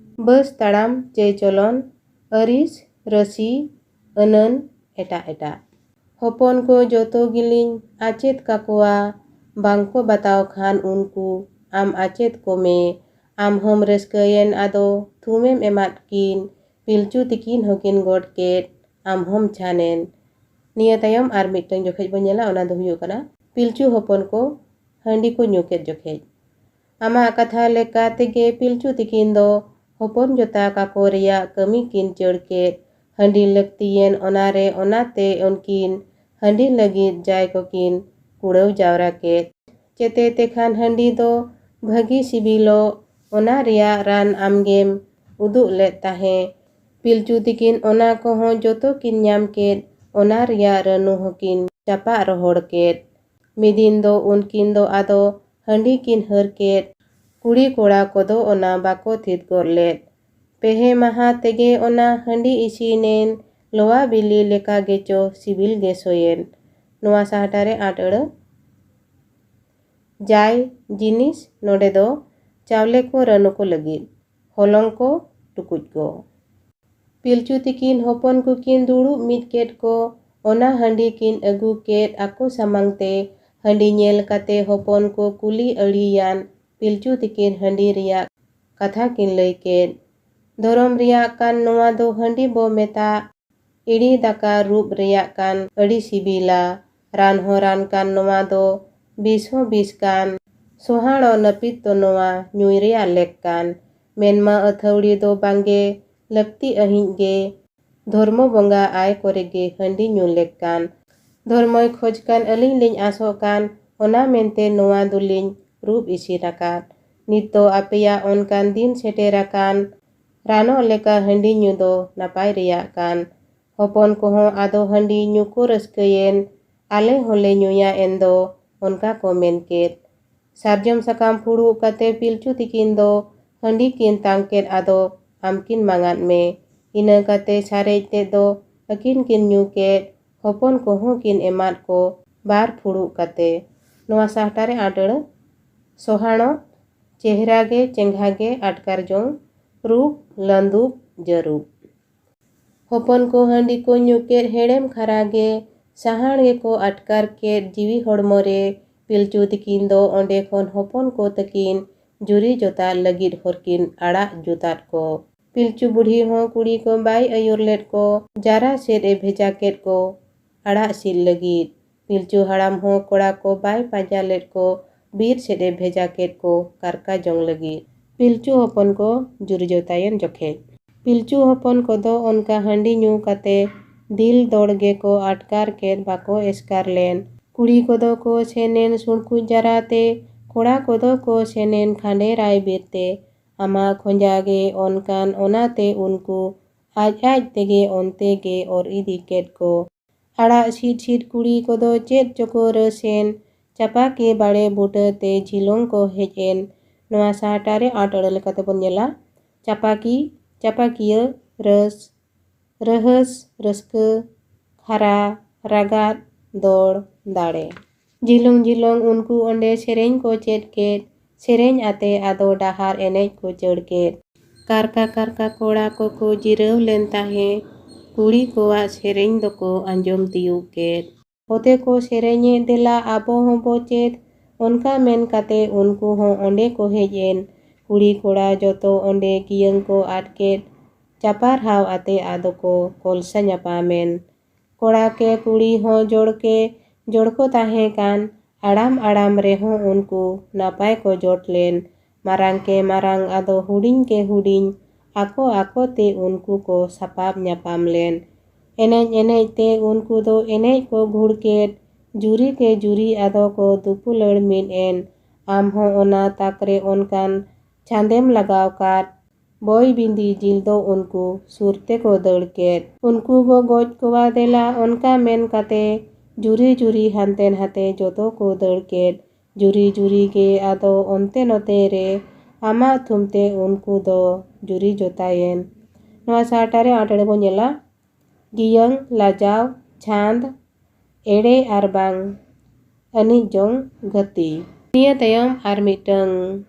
ᱵᱟᱹᱥ ᱛᱟᱲᱟᱢ ᱪᱟᱹᱭ ᱪᱚᱞᱚᱱ ᱟᱹᱨᱤᱥ ᱨᱟᱹᱥᱤ ᱟᱹᱱᱟᱹᱱ ᱮᱴᱟᱜ ᱮᱴᱟᱜ ᱦᱚᱯᱚᱱ ᱠᱚ ᱡᱚᱛᱚ ᱜᱮᱞᱤᱧ ᱟᱪᱮᱫ ᱠᱟᱠᱚᱣᱟ ᱵᱟᱝᱠᱚ ᱵᱟᱛᱟᱣ ᱠᱷᱟᱱ ᱩᱱᱠᱩ ᱟᱢ ᱟᱪᱮᱫ ᱠᱚᱢᱮ ᱟᱢ ᱦᱚᱢ ᱨᱟᱹᱥᱠᱟᱹᱭᱮᱱ ᱟᱫᱚ ᱛᱷᱩᱢᱮᱢ ᱮᱢᱟᱫ ᱠᱤᱱ ᱯᱤᱞᱪᱩ ᱛᱤᱠᱤᱱ ᱦᱚᱸᱠᱤᱱ ᱜᱚᱰ ᱠᱮᱫ ᱟᱢ ᱦᱚᱢ ᱪᱷᱟᱱᱮᱱ᱾ ᱱᱤᱭᱟᱹ ᱛᱟᱭᱚᱢ ᱟᱨ ᱢᱤᱫᱴᱟᱝ ᱡᱚᱠᱷᱮᱡ ᱵᱚᱱ ᱧᱮᱞᱟ ᱚᱱᱟ ᱫᱚ ᱦᱩᱭᱩᱜ ᱠᱟᱱᱟ ᱯᱤᱞᱪᱩ ᱦᱚᱯᱚᱱ ᱠᱚ ᱦᱟᱺᱰᱤ ᱠᱚ ᱧᱩ ᱠᱮᱫ ᱡᱚᱠᱷᱮᱡ᱾ ᱟᱢᱟᱜ ᱠᱟᱛᱷᱟ ᱞᱮᱠᱟ ᱛᱮᱜᱮ ᱯᱤᱞᱪᱩ ᱛᱤᱠᱤᱱ ᱫᱚ ᱦᱚᱯᱚᱱ ᱡᱚᱛᱟ ᱠᱟᱠᱚ ᱨᱮᱭᱟᱜ ᱠᱟᱹᱢᱤ ᱠᱤᱱ ᱪᱟᱹᱲ ᱠᱮᱫ ᱦᱟᱺᱰᱤ ᱞᱟᱹᱠᱛᱤᱭᱮᱱ ᱚᱱᱟᱨᱮ ᱚᱱᱟᱛᱮ ᱩᱱᱠᱤᱱ ᱦᱟᱺᱰᱤ ᱞᱟᱹᱜᱤᱫ ᱡᱟᱭ ᱠᱚᱠᱤᱱ ᱠᱩᱲᱟᱹᱣ ᱡᱟᱣᱨᱟ ᱠᱮᱫ ᱪᱮᱛᱮ ᱛᱮᱠᱷᱟᱱ ᱦᱟᱺᱰᱤ ᱫᱚ ᱵᱷᱟᱹᱜᱤ ᱥᱤᱵᱤᱞᱚᱜ ᱚᱱᱟ ᱨᱮᱭᱟᱜ ᱨᱟᱱ ᱟᱢᱜᱮᱢ ᱩᱫᱩᱜ ᱞᱮᱫ ᱛᱟᱦᱮᱸ᱾ ᱯᱤᱞᱪᱩ ᱛᱤᱠᱤᱱ ᱚᱱᱟ ᱠᱚᱦᱚᱸ ᱡᱚᱛᱚ ᱠᱤᱱ ᱧᱟᱢ ᱠᱮᱫ ᱚᱱᱟ ᱨᱮᱭᱟᱜ ᱨᱟᱹᱱᱩ ᱦᱚᱸᱠᱤᱱ ᱪᱟᱯᱟᱜ ᱨᱚᱦᱚᱲ ᱠᱮᱫ᱾ ᱢᱤᱫᱤᱱ ᱫᱚ ᱩᱱᱠᱤᱱ ᱫᱚ ᱟᱫᱚ ᱦᱟᱺᱰᱤ ᱠᱤᱱ ᱦᱟᱹᱨ ᱠᱮᱫ ᱠᱩᱲᱤ ᱠᱚᱲᱟ ᱠᱚᱫᱚ ᱚᱱᱟ ᱵᱟᱠᱚ ᱛᱷᱤᱛ ᱜᱚᱫ ᱞᱮᱫ᱾ ᱯᱮᱦᱮ ᱢᱟᱦᱟ ᱛᱮᱜᱮ ᱚᱱᱟ ᱦᱟᱺᱰᱤ ᱤᱥᱤᱱᱮᱱ ᱞᱚᱣᱟ ᱵᱤᱞᱤ ᱞᱮᱠᱟ ᱜᱮᱪᱚ ᱥᱤᱵᱤᱞ ᱜᱮ ᱥᱚᱭᱮᱱ᱾ ᱱᱚᱣᱟ ᱥᱟᱦᱴᱟ ᱨᱮ ᱟᱴᱟᱹᱲᱟᱹ ᱡᱟᱭ ᱡᱤᱱᱤᱥ ᱱᱚᱰᱮ ᱫᱚ ᱪᱟᱣᱞᱮ ko ᱨᱟᱹᱱᱩ ko ᱞᱟᱹᱜᱤᱫ ᱦᱚᱞᱚᱝ ko ᱴᱩᱠᱩᱡ ko᱾ ᱯᱤᱞᱪᱩ ᱛᱤᱠᱤᱱ ᱦᱚᱯᱚᱱ ᱠᱚᱠᱤᱱ ᱫᱩᱲᱩᱵ ᱢᱤᱫ ᱠᱮᱫ ko ᱚᱱᱟ ᱦᱟᱺᱰᱤ ᱠᱤᱱ ᱟᱹᱜᱩ ᱠᱮᱫ ᱟᱠᱚ ᱥᱟᱢᱟᱝ te ᱦᱟᱺᱰᱤ ᱧᱮᱞ ᱠᱟᱛᱮ ᱦᱚᱯᱚᱱ ko ᱠᱩᱞᱤ ᱟᱹᱲᱤᱭᱟᱱ ᱯᱤᱞᱪᱩ ᱛᱤᱠᱤᱱ ᱦᱟᱺᱰᱤ ᱨᱮᱭᱟᱜ ᱠᱟᱛᱷᱟ ᱠᱤᱱ ᱞᱟᱹᱭ ᱠᱮᱫ᱾ ᱫᱷᱚᱨᱚᱢ ᱨᱮᱭᱟᱜ ᱠᱟᱱ ᱱᱚᱣᱟ ᱫᱚ ᱦᱟᱺᱰᱤ ᱵᱚ ᱢᱮᱛᱟᱜ ᱤᱲᱤ ᱫᱟᱠᱟ ᱨᱩᱯ ᱨᱮᱭᱟᱜ ᱠᱟᱱ ᱟᱹᱰᱤ ᱥᱤᱵᱤᱞᱟ ᱨᱟᱱ ᱦᱚᱸ ᱨᱟᱱ ᱠᱟᱱ ᱱᱚᱣᱟ ᱫᱚ ᱵᱤᱥ ᱦᱚᱸ ᱵᱤᱥ ᱠᱟᱱ ᱥᱚᱦᱟᱲᱚᱜ ᱱᱟᱹᱯᱤᱛ ᱫᱚ ᱱᱚᱣᱟ ᱧᱩᱭ ᱨᱮᱭᱟᱜ ᱞᱮᱠ ᱠᱟᱱ ᱢᱮᱱᱢᱟ ᱟᱹᱛᱷᱟᱹᱣᱲᱤ ᱫᱚ ᱵᱟᱝᱜᱮ ᱞᱟᱹᱠᱛᱤ ᱟᱹᱦᱤᱡ ᱜᱮ ᱫᱷᱚᱨᱢᱚ ᱵᱚᱸᱜᱟ ᱟᱭ ᱠᱚᱨᱮ ᱜᱮ ᱦᱟᱺᱰᱤ ᱧᱩ ᱞᱮᱠ ᱠᱟᱱ ᱫᱷᱚᱨᱢᱚᱭ ᱠᱷᱚᱡ ᱠᱟᱱ ᱟᱹᱞᱤᱧ ᱞᱤᱧ ᱟᱥᱚᱜ ᱠᱟᱱ ᱚᱱᱟ ᱢᱮᱱᱛᱮ ᱱᱚᱣᱟ ᱫᱚᱞᱤᱧ ᱨᱩᱯ ᱤᱥᱤᱱ ᱟᱠᱟᱫ᱾ ᱱᱤᱛ ᱫᱚ ᱟᱯᱮᱭᱟᱜ ᱚᱱᱠᱟᱱ ᱫᱤᱱ ᱥᱮᱴᱮᱨ ᱟᱠᱟᱱ ᱨᱟᱱᱚᱜ ᱞᱮᱠᱟ ᱦᱟᱺᱰᱤ ᱧᱩ ᱫᱚ ᱱᱟᱯᱟᱭ ᱨᱮᱭᱟᱜ ᱠᱟᱱ᱾ ᱦᱚᱯᱚᱱ ᱠᱚᱦᱚᱸ ᱟᱫᱚ ᱦᱟᱺᱰᱤ ᱧᱩ ᱠᱚ ᱨᱟᱹᱥᱠᱟᱹᱭᱮᱱ ᱟᱞᱮ ᱦᱚᱸᱞᱮ ᱧᱩᱭᱟ ᱮᱱᱫᱚ ᱚᱱᱠᱟ ko ᱢᱮᱱ ᱠᱮᱫ᱾ ᱥᱟᱨᱡᱚᱢ ᱥᱟᱠᱟᱢ ᱯᱷᱩᱲᱩᱜ ᱠᱟᱛᱮ ᱯᱤᱞᱪᱩ ᱛᱤᱠᱤᱱ ᱫᱚ ᱦᱟᱺᱰᱤ ᱠᱤᱱ ᱛᱟᱝ ᱠᱮᱫ ᱟᱫᱚ ᱟᱢᱠᱤᱱ ᱢᱟᱸᱜᱟᱫ ᱢᱮ᱾ ᱤᱱᱟᱹ ᱠᱟᱛᱮ ᱥᱟᱨᱮᱡ ᱛᱮᱫ ᱫᱚ ᱟᱹᱠᱤᱱ ᱠᱤᱱ ᱧᱩ ᱠᱮᱫ ᱦᱚᱯᱚᱱ ᱠᱚᱦᱚᱸ ᱠᱤᱱ ᱮᱢᱟᱫ ko ᱵᱟᱨ ᱯᱷᱩᱲᱩᱜ ᱠᱟᱛᱮ᱾ ᱱᱚᱣᱟ ᱥᱟᱦᱴᱟ ᱨᱮ ᱟᱴᱟᱹᱲᱟᱹ ᱥᱚᱦᱟᱲᱚᱜ ᱪᱮᱦᱨᱟ ᱜᱮ ᱪᱮᱸᱜᱷᱟ ᱜᱮ ᱟᱴᱠᱟᱨ ᱡᱚᱝ ᱨᱩᱯ ᱞᱟᱹᱫᱩᱵ ᱡᱟᱹᱨᱩᱵ᱾ ᱦᱚᱯᱚᱱ ᱠᱚ ᱦᱟᱺᱰᱤ ᱠᱚ ᱧᱩ ᱠᱮᱫ ᱦᱮᱲᱮᱢ ᱠᱷᱟᱨᱟ ᱜᱮ ᱥᱟᱦᱟᱲ ᱜᱮᱠᱚ ᱟᱴᱠᱟᱨ ᱠᱮᱫ ᱡᱤᱣᱤ ᱦᱚᱲᱢᱚ ᱨᱮ᱾ ᱯᱤᱞᱪᱩ ᱛᱤᱠᱤᱱ ᱫᱚ ᱚᱸᱰᱮ ᱠᱷᱚᱱ ᱦᱚᱯᱚᱱ ko ᱛᱟᱹᱠᱤᱱ ᱡᱩᱨᱤ ᱡᱚᱛᱟᱜ ᱞᱟᱹᱜᱤᱫ ᱦᱚᱨᱠᱤᱱ ᱟᱲᱟᱜ ᱡᱩᱛᱟᱫ ko᱾ ᱯᱤᱞᱪᱩ ᱵᱩᱲᱦᱤ ᱦᱚᱸ ᱠᱩᱲᱤ ko ᱵᱟᱭ ᱟᱹᱭᱩᱨ ᱞᱮᱫ ko ᱡᱟᱨᱟ ᱥᱮᱫ ᱮ ᱵᱷᱮᱡᱟ ᱠᱮᱫ ko ᱟᱲᱟᱜ ᱥᱤᱫ ᱞᱟᱹᱜᱤᱫ᱾ ᱯᱤᱞᱪᱩ ᱦᱟᱲᱟᱢ ᱦᱚᱸ ᱠᱚᱲᱟ ko ᱵᱟᱭ ᱯᱟᱸᱡᱟ ᱞᱮᱫ ko ᱵᱤᱨ ᱥᱮᱫ ᱮ ᱵᱷᱮᱡᱟ ᱠᱮᱫ ko ᱠᱟᱨᱠᱟ ᱡᱚᱝ ᱞᱟᱹᱜᱤᱫ᱾ ᱯᱤᱞᱪᱩ ᱦᱚᱯᱚᱱ ko ᱡᱩᱨᱤ ᱡᱚᱛᱟᱭᱮᱱ ᱡᱚᱠᱷᱮᱡ ᱯᱤᱞᱪᱩ ᱦᱚᱯᱚᱱ ᱠᱚᱫᱚ ᱚᱱᱠᱟ ᱦᱟᱺᱰᱤ ᱧᱩ ᱠᱟᱛᱮ ᱫᱤᱞ ᱫᱚᱲ ᱜᱮᱠᱚ ᱟᱴᱠᱟᱨ ᱠᱮᱫ ᱵᱟᱠᱚ ᱮᱥᱠᱟᱨ ᱞᱮᱱ᱾ ᱠᱩᱲᱤ ᱠᱚᱫᱚ ko ᱥᱮᱱᱮᱱ ᱥᱩᱲᱠᱩᱡ ᱡᱟᱨᱟ te ᱠᱚᱲᱟ ᱠᱚᱫᱚ ko ᱥᱮᱱᱮᱱ ᱠᱷᱟᱸᱰᱮ ᱨᱟᱭ ᱵᱤᱨ te᱾ ᱟᱢᱟᱜ ᱠᱷᱚᱸᱡᱟ ᱜᱮ ᱚᱱᱠᱟᱱ ᱚᱱᱟᱛᱮ ᱩᱱᱠᱩ ᱟᱡ ᱛᱮᱜᱮ ᱚᱱᱛᱮ ᱜᱮ ᱚᱨ ᱤᱫᱤ ᱠᱮᱫ ko᱾ ᱟᱲᱟᱜ ᱥᱤᱫ ᱥᱤᱫ ᱠᱩᱲᱤ ᱠᱚᱫᱚ ᱪᱮᱫ ᱪᱚᱠᱚ ᱨᱟᱹᱥ ᱮᱱ ᱪᱟᱯᱟᱠᱤ ᱵᱟᱲᱮ ᱵᱩᱴᱟᱹ te ᱡᱷᱤᱞᱚᱝ ko ᱦᱮᱡ ᱮᱱ᱾ ᱱᱚᱣᱟ ᱥᱟᱦᱴᱟ ᱨᱮ ᱟᱴᱟᱹᱲᱟᱹ ᱞᱮᱠᱟᱛᱮ ᱵᱚᱱ ᱧᱮᱞᱟ ᱪᱟᱯᱟᱠᱤ ᱪᱟᱯᱟᱠᱤᱭᱟᱹ ᱨᱟᱹᱥ ᱨᱟᱹᱦᱟᱹᱥ ᱨᱟᱹᱥᱠᱟᱹ ᱠᱷᱟᱨᱟ ᱨᱟᱜᱟᱫ ᱫᱚᱲ ᱫᱟᱲᱮ᱾ ᱡᱷᱤᱞᱚᱝ ᱡᱷᱤᱞᱚᱝ ᱩᱱᱠᱩ ᱚᱸᱰᱮ ᱥᱮᱨᱮᱧ ko ᱪᱮᱫ ᱠᱮᱫ ᱥᱮᱨᱮᱧ ᱟᱛᱮ ᱟᱫᱚ ᱰᱟᱦᱟᱨ ᱮᱱᱮᱡ ko ᱪᱟᱹᱲ ᱠᱮᱫ᱾ ᱠᱟᱨᱠᱟ ᱠᱟᱨᱠᱟ ᱠᱚᱲᱟ ᱠᱚᱠᱚ ᱡᱤᱨᱟᱹᱣ ᱞᱮᱱ ᱛᱟᱦᱮᱸ ᱠᱩᱲᱤ ᱠᱚᱣᱟᱜ ᱥᱮᱨᱮᱧ ᱫᱚᱠᱚ ᱟᱸᱡᱚᱢ ᱛᱤᱭᱳᱜ ᱠᱮᱫ᱾ ᱚᱛᱮ ko ᱥᱮᱨᱮᱧᱮᱫ ᱫᱮᱞᱟ ᱟᱵᱚ ᱦᱚᱸᱵᱚ ᱪᱮᱫ ᱚᱱᱠᱟ ᱢᱮᱱ ᱠᱟᱛᱮ ᱩᱱᱠᱩ ᱦᱚᱸ ᱚᱸᱰᱮ ko ᱦᱮᱡ ᱮᱱ᱾ ᱠᱩᱲᱤ ᱠᱚᱲᱟ ᱡᱚᱛᱚ ᱚᱸᱰᱮ ᱠᱤᱭᱟᱹᱝ ko ᱟᱫ ᱠᱮᱫ ᱪᱟᱯᱟᱨᱦᱟᱣ ᱟᱛᱮ ᱟᱫᱚ ko ᱠᱚᱞᱥᱟ ᱧᱟᱯᱟᱢᱮᱱ᱾ ᱠᱚᱲᱟ ᱠᱮ ᱠᱩᱲᱤ ᱦᱚᱸ ᱡᱚᱲᱠᱮ ᱡᱚᱲᱠᱚ ᱛᱟᱦᱮᱸ ᱠᱟᱱ ᱟᱲᱟᱢ ᱟᱲᱟᱢ ᱨᱮᱦᱚᱸ ᱩᱱᱠᱩ ᱱᱟᱯᱟᱭ ko ᱡᱚᱴ ᱞᱮᱱ᱾ ᱢᱟᱨᱟᱝ ke ᱢᱟᱨᱟᱝ ᱟᱫᱚ ᱦᱩᱰᱤᱧ ke ᱦᱩᱰᱤᱧ ᱟᱠᱚ ᱟᱠᱚ te ᱩᱱᱠᱩ ko ᱥᱟᱯᱟᱵ ᱧᱟᱯᱟᱢ ᱞᱮᱱ᱾ ᱮᱱᱮᱡ ᱮᱱᱮᱡ te ᱩᱱᱠᱩ ᱫᱚ ᱮᱱᱮᱡ ko ᱜᱷᱩᱲ ᱠᱮᱫ ᱡᱩᱨᱤ ke ᱡᱩᱨᱤ ᱟᱫᱚ ko ᱫᱩᱯᱩᱞᱟᱹᱲ ᱢᱤᱫ ᱮᱱ᱾ ᱟᱢ ᱦᱚᱸ ᱚᱱᱟ ᱛᱟᱠᱨᱮ ᱚᱱᱠᱟᱱ ᱪᱷᱟᱸᱫᱮᱢ ᱞᱟᱜᱟᱣ ᱠᱟᱫ ᱵᱚᱭ ᱵᱤᱸᱫᱤ ᱡᱤᱞ ᱫᱚ ᱩᱱᱠᱩ ᱥᱩᱨ ᱛᱮᱠᱚ ᱫᱟᱹᱲ ᱠᱮᱫ᱾ ᱩᱱᱠᱩ ᱵᱚ ᱜᱚᱡ ᱠᱚᱣᱟ ᱫᱮᱞᱟ ᱚᱱᱠᱟ ᱢᱮᱱ ᱠᱟᱛᱮ ᱡᱩᱨᱤ ᱡᱩᱨᱤ ᱦᱟᱱᱛᱮ ᱱᱟᱛᱮ ᱡᱚᱛᱚ ko ᱫᱟᱹᱲ ᱠᱮᱫ᱾ ᱡᱩᱨᱤ ᱡᱩᱨᱤ ᱜᱮ ᱟᱫᱚ ᱚᱱᱛᱮ ᱱᱚᱛᱮ ᱨᱮ ᱟᱢᱟᱜ ᱛᱷᱩᱢ ᱛᱮ ᱩᱱᱠᱩ ᱫᱚ ᱡᱩᱨᱤ ᱡᱚᱛᱟᱭᱮᱱ᱾ ᱱᱚᱣᱟ ᱥᱟᱦᱴᱟ ᱨᱮ ᱟᱴᱟᱹᱲᱟᱹ ᱵᱚᱱ ᱧᱮᱞᱟ ᱜᱤᱭᱟᱹᱝ ᱞᱟᱡᱟᱣ छांद एड़े आर बांग अनिज जोंग गति निया तयम आर मिटंग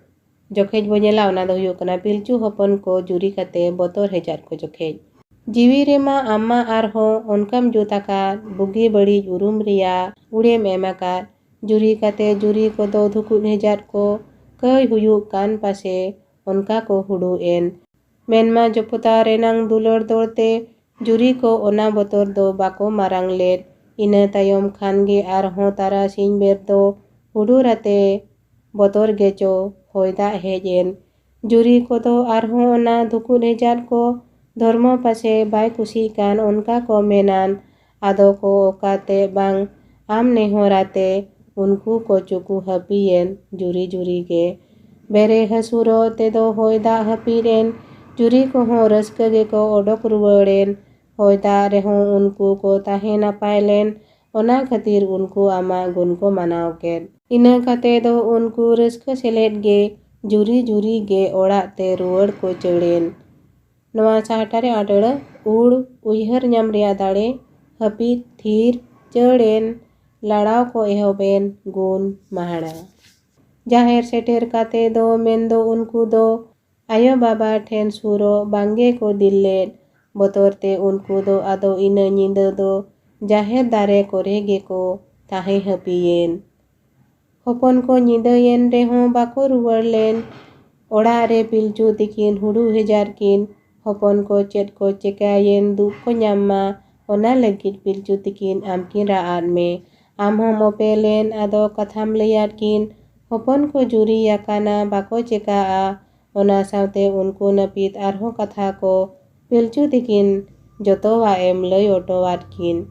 जोखेज बो नेला ओना दो हुयुग कना पिलचू हपन को जुरी कते बतर हेजात को जोखेज जीवी रेमा आमा आर हो ओनकाम जुताका बुगी बड़ी उरुम रिया उड़ेम एमाका जुरी कते जुरी को दो धुकुन हेजात को कई हुयुग कान पासे ओनका को हुडू एन मेनमा जपुता रेनांग दुलर दौड़ते जुरी को ओना बतर दो बाको मारांग लेट इना तायम खानगे आर हो तारा सिंह बेर दो हुडू राते बतर गेचो होयदा हेजेन जुरी को दो आर हो ओना धुकुन हेजात को धर्म पासे बाय कुसी कान उनका को मेनान आदो को ओकाते बांग आम नेहोराते उनको को चुकू हपीएन जुरी जुरी के बेरे हसुरो ते दो होयदा हपीरेन जुरी को हो रस्के गे को ओडक रुवड़ेन होयदा रेहो उनको को ताहे नापायलेन ओना खातिर उनको आमा गुन को मनाव केन इना काते दो उनको रस्के सेलेट गे जुरी जुरी गे ओड़ाते रुवड़ को चढ़ेन नवा साहटारे आटड़ उड़ उयहर नाम रिया दाड़े हपीत थीर चढ़ेन लड़ाव को एहोबेन गुन महाड़ा जाहेर सेटेर काते दो मेन दो उनको दो आयो बाबा ठेन सुरो बांगे को दिल्लेट बतरते उनको दो आदो इना नींद दो जाहेर दारे कोरे गे को ताहे हपीएन हपन को नींदयेन रेहो बाको रुवड़ लेन ओड़ा रे पिलचू तिकिन हुडू हेजार किन हपन को चेट को चेकायेन दुख को न्यामा ओना लगित पिलचू तिकिन आमकिन राआद में आम हम ओपेलेन आदो कथाम लैयाद किन हपन को जुरी याकाना बाको चेका ओना सावते उनको नपीत आरहो कथा को पिलचू तिकिन जतोवा एम लय ओटोवाद किन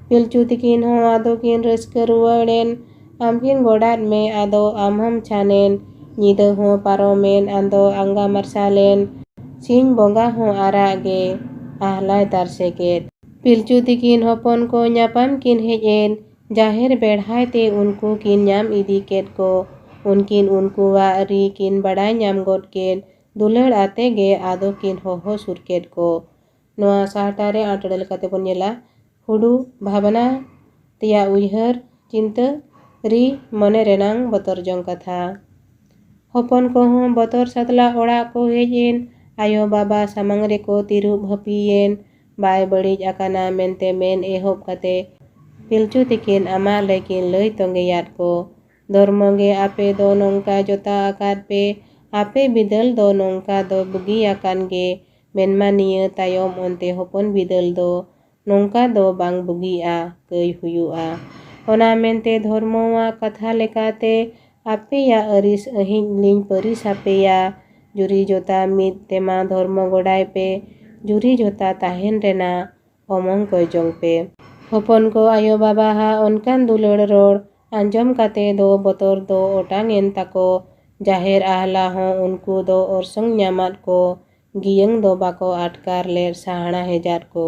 पिलचू तिकिन हो आदो किन रस्के रुवड़ेन आमकिन गोडाद में आदो आमहम छानेन नीदा हो पारोमेन आदो आंगा मरसालेन सिंह बोंगा हो आरागे आहलाय तारसेकेट पिलचू तिकिन हपन को न्यापाम किन हेजेन जाहेर बेढ़ाय ते उनको किन न्याम इदी केट को उनकिन उनको वारी किन बड़ाय न्याम गोद केट दुलड़ आते गे आदो किन हो सुरकेट को नवा साहटारे आटड़ल काते बोन नेला हुडू भावना तिया उयहर चिंता री मने रेनांग बतर जंग कथा हपन को हो बतर सतला ओड़ा को हेजेन आयो बाबा सामंग रे को तिरुब हपीएन बाय बड़ीज आकाना मेनते मेन एहोब काते पिलचू तिकिन आमा लेकिन लय तोंगेयाद को धर्मगे आपे दो नोंका जोता आकाद पे आपे बिदल दो नोंका दो बुगी आकान गे मेनमा निया तायम ओनते हपन बिदल दो नोंका दो बांग बुगी आ कई हुयुआ ओना मेनते धर्मवा कथा लेकाते आपे या अरिस अहिं लिंग परिस आपे या जुरी जोता मित तेमा धर्म गोडाय पे जुरी जोता ताहेन रेना ओमंग को जोंग पे हपन को आयो बाबा हा ओनकान दुलड़ रोड़ आंजम काते दो बतर दो ओटांग एन ताको जाहेर आहला हो उनको दो ओरसंग न्यामाद को गियंग दो बाको आटकार लेर साहना हेजात को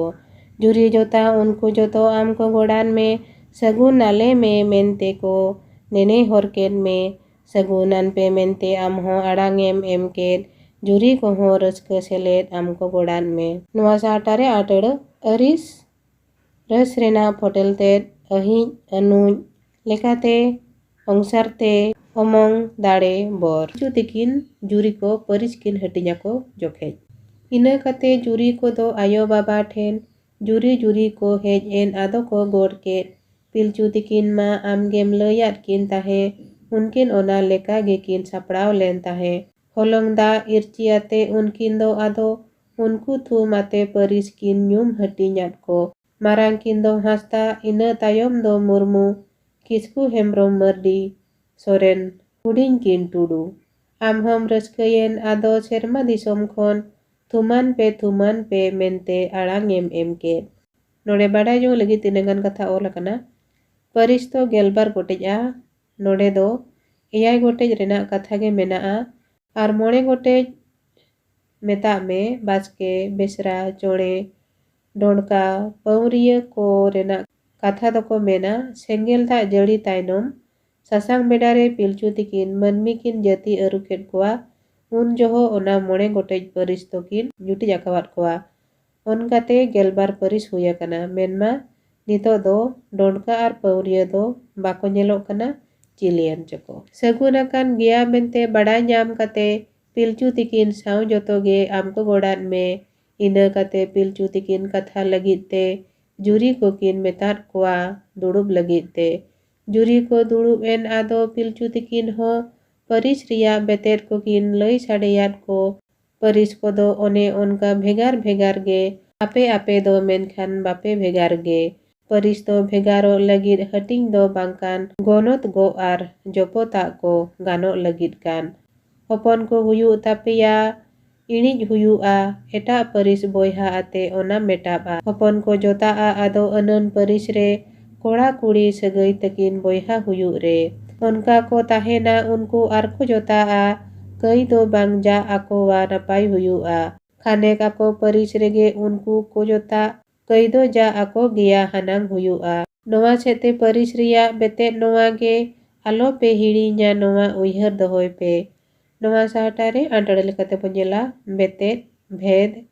जुरी जोता उनको जोतो आम को गोडान में सगुन नाले में मेनते को नेने हरकेट में सगुनान पे मेनते आम हो आड़ांगेम एम केट जुरी को हो रस्के सेलेट आम को गोडान में नवा साहटारे आटड़ अरिस रस रेना फोटेल तेट अहिं अनुज लेकाते अंगसारते ओमंग दाड़े बर पिलचू तिकिन जुरी को परिस किन हटिnya को जोखेज इना काते जुरी को दो आयो बाबा ठेन जुरी जुरी को हेज एन आदो को गोड़ केट पिलचू तिकिन मा आमगेम लयाद किन ताहे उनकिन ओना लेका गे किन सापड़ाव लेन ताहे होलोंग दा इरचियाते उनकिन दो आदो उनको थुमाते परिस किन न्यूम हटिन्याद को मारांग किन दो हास्ता इना तायम दो मुर्मू किसकु हेम्ब्रोम मर्डी सोरेन हुडिंग किन टुडू आम हम रस्कयेन आदो सेरमा दिसोम खन थुमान पे मेनते आड़ांगेम एम केट नोडे बाडाय जो लगी तिनागान कथा ओल आकाना परिस तो गेलबार गोटेजा नोडे दो एयाय गोटेज रेना कथा गे मेनाआ आर मोड़े गोटेज मेता में बास्के बेसरा चोड़े डोंडका पौरिया को रेना कथा दो मेना सेंगेल दा जड़ी तायनम सासांग बेडारे पिलचू तिकिन मनमी किन जाति अरुकेट कोआ उन जोहो ओना मोड़े गोटेज परिस तो किन जुटी जाकावात कोआ ओनकाते गेलबार परिस हुया कना मेनमा Nito do Donka ar Pauria do bako nyelok kana Chilean ceko. Segunakan gea mente badai nyam kate pilcu tikin saw joto ge amko godat me ina kate pilcu tikin katha lagit te juri ko kin metat kwa durub lagit te. Juri ko durub en ado pilcu tikin ho paris riya betet ko kin loi sadeyat ko paris ko do one onka bhegar bhegar ge ape do menkhan bape bhegar ge. Paris do bhegaro lagit hating do bangkan gonot go ar jopota ko ganok lagit kan. Hopon ko huyu tapia inij huyu a eta paris boyha ate ona metap a. Hopon ko jota a ado anon paris re kora kuri sagai takin boyha huyu re. Onka ko tahena unku arko jota a kai do bangja ako wa napai huyu a. Khanek ako paris rege unku ko jota kai do ja ako gea hanang huyu a. Noa sete paris riya betet noa ge alo pe hirinya noa uihar dohoi pe. Noa sahatare antara lekate penjela betet bhed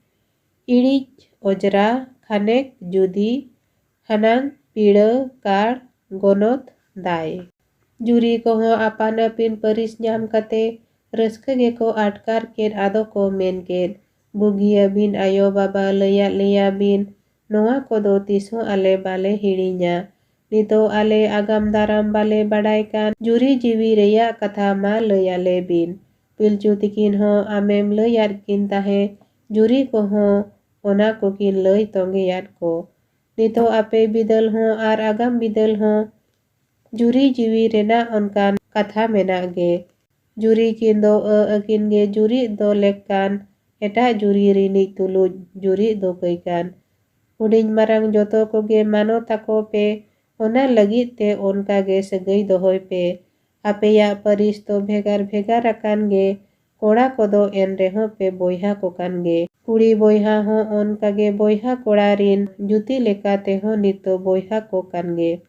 irij ojra khanek judi hanang pida kar gonot dai. Juri koho apan apin paris nyam kate raska ge ko atkar ket ado ko men ket. Bugia bin ayo baba leya bin noa kodo tiso ale bale hirinya. Nito ale agam daram bale badaikan juri jiwi reya katha ma leyale bin. Pilcu tikin ho amem leyat kin tahe juri koho ona ko kin ley tonggeyat ko. Nito ape bidal ho ar agam bidal ho juri jiwi rena onkan katha menak ge. Juri kin do akin ge juri do lekkan eta juri rini tuluj juri do kaikan. Huding marang joto koge mano tako pe ona lagit te onka ge sagai dohoi pe. Apeya paris to bhegar bhegar akan ge kora kodo en reho pe boyha kokan ge. Kuri boyha ho onka ge boyha kora rin juti leka te ho nito boyha kokan ge.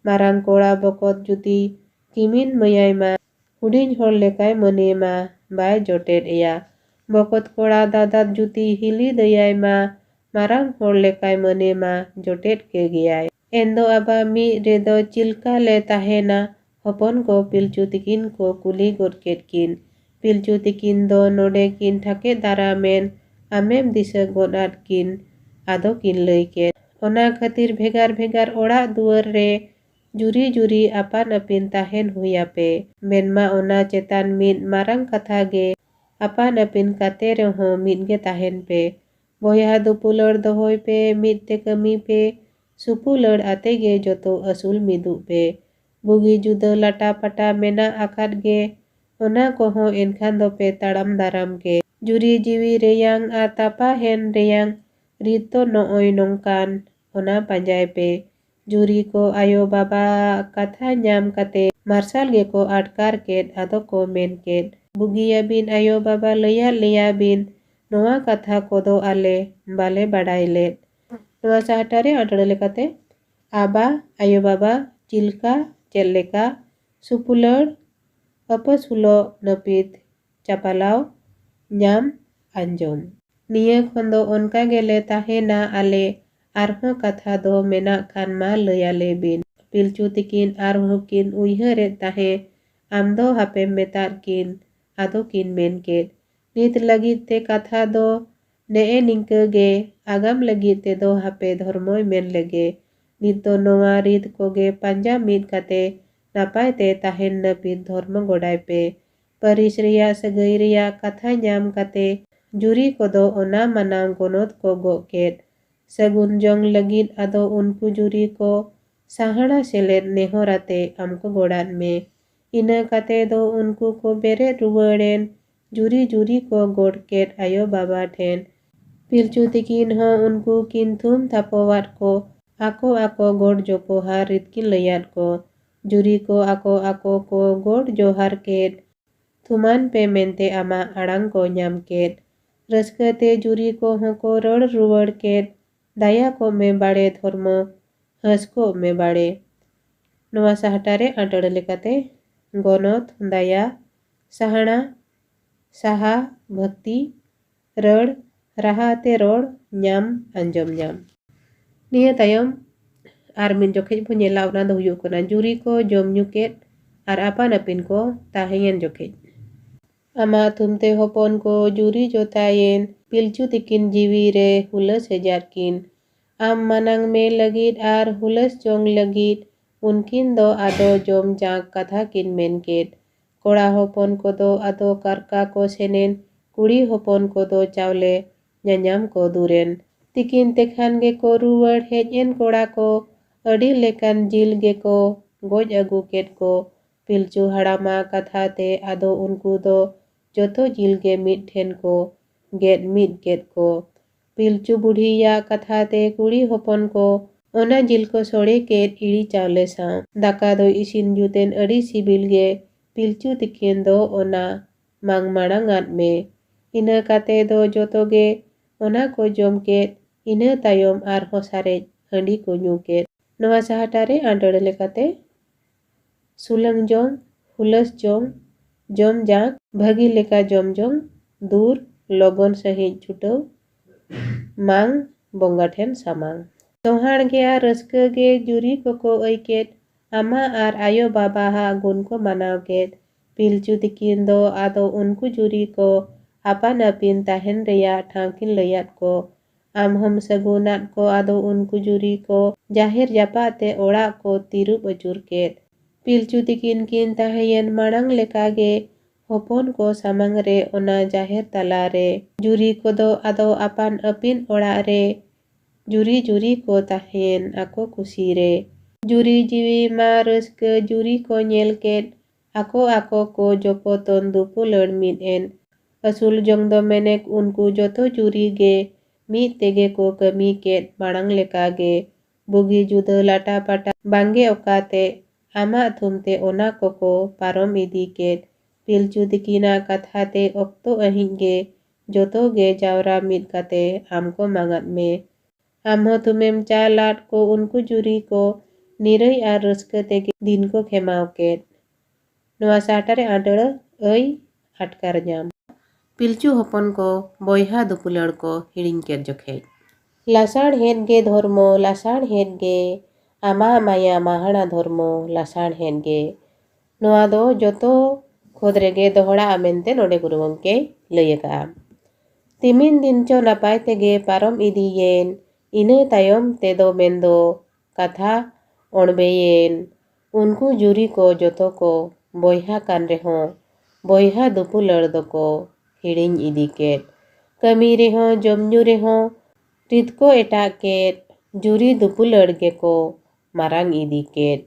Marang kora bokot juti kimin mayai ma huding hor lekai mane ma bai jotet ya. Bokot kora dadat juti hili dayai ma marang hor lekai mane ma jotet ke giyai. Endo aba mi redo chilka le tahena hopon ko pilcu tikin ko kuli got ket kin. Pilcu tikin do node kin thake daramen amem disa godat kin ado kin lei ket. Ona khatir bhegar bhegar orak duar re juri juri apan apin tahen huyape. Menma ona cetan mid marang katha ge apan apin kate reho mid ge tahen pe. Boyha dupulor dohoi pe mid te kami pe supulor ate ge joto asul midu pe. Bugi juda lata pata mena akat ge ona koho enkhan do pe taram daram ke. Juri jiwi reyang atapa hen reyang rito nooi nongkan ona panjai pe. Juri ko ayo baba katha nyam kate marsal ge ko atkar ket ado ko men ket. Bugia bin ayo baba leya bin noa katha kodo ale bale badai let. Noa sahatare antara lekate aba ayo baba chilka cheleka supulor apa sulo napit chapalau nyam anjom. Niya khondo onka gele tahena ale arho katha do menak khan ma leyale bin. Pilcu tikin arho kin uihare tahe amdo hape metar kin ado kin men ket. Nit lagit te katha do nee ningke ge agam lagit te do hape dhormoy men lege. Nito noa rit koge panja mit kate napai te tahen napit dhormo godai pe. Paris riya sagai riya katha nyam kate juri kodo ona manang gonot ko go ket. Sagun jong lagit ado unku juri ko sahana selet nehorate amko godat me. Ina kate do unku ko beret ruwaren juri ko god ket ayo baba ten. Pilcu tikin ho unku kin thum thapowat ko ako god jopohar ritkin layat ko. Juri ko ako ko god johar ket. Thuman pe mente ama arang ko nyam ket. Raska te juri ko hoko rod ruwar ket. Daya ko me bade dhormo has ko me bade. Noa sahatare antara lekate gonot daya sahana saha bhakti rod raha te rod nyam anjom nyam. Niya tayom ar min jokhet bo nyela ona do huyuk kana juri ko jom nyu ket ar apan apin ko tahen jokhet. Ama thumte hopon ko juri jotayen pilchu tikin jiwi re hulas hejarkin. Am manang me lagit ar hulas jong lagit unkin do ado jom jak katha kin menket. Kora hopon ko do ado karka ko senen kuri hopon ko do chawle nyanyam ko duren. Tikin tekhan ge ko ruwar hejen kora ko adi lekan jil ge ko goj agu ket ko. Pilchu harama katha te ado unku do joto jil ge mid then ko get mid ket ko. Pilchu budhiya katha te kuri hopon ko ona jil ko sore ket iri chawle sa. Daka do isin juten adi sibil ge pilchu tikin do ona mang marangat me. Ina kate do joto ge ona ko jom ket ina tayom ar hosarej handi ko nyu ket. Noa sahatare andore lekate sulang jong hulas jong jom jak bhagi leka jom jong dur logon sahij chutaw mang bonga then samang. Sohar ge ar raska ge juri koko oiket ama ar ayo baba ha gun ko manaw ket. Pilchu tikin do ado unku juri ko apan apin tahen reya thangkin layat ko. Amham sagunat ko ado unku juri ko jahir japat te ora ko tirup acur ket. Pilchu tikin kin tahayen marang leka ge hopon ko samang re ona jahir tala re. Juri ko do ado apan apin ora re juri juri ko tahen ako kusi re. Juri jiwi ma raska juri ko nyel ket ako ko jopoton dupulad mid en. Asul jong do menek unku joto juri ge mid tege ko kami ket marang leka ge bugi juda lata pata bangge okate ama thumte ona koko parom idi ket. Pilchu tikina katha te okto ahij ge joto ge jawra mid kate amko mangat me. Amho tumem chalat ko unku juri ko nirai ar raska tege din ko khemaw ket. Noa sahtare andara ai atkar nyam. Pilchu hopon ko boyha dupulad ko hiring ket jokhet. Lasar het ge dhormo lasar het ge ama maya mahana dhormo lasar het ge. Noa do joto khodre ge dohora amente node guru gomke lay akam. Timin din cho napay tege parom idiyen ina tayom te do mendo katha onbeyen. Unku juri ko joto ko boyha kan reho boyha dupulad do ko hiring idi ket. Kami reho jom nyu reho rit ko etak ket juri dupulad ge ko marang idi ket.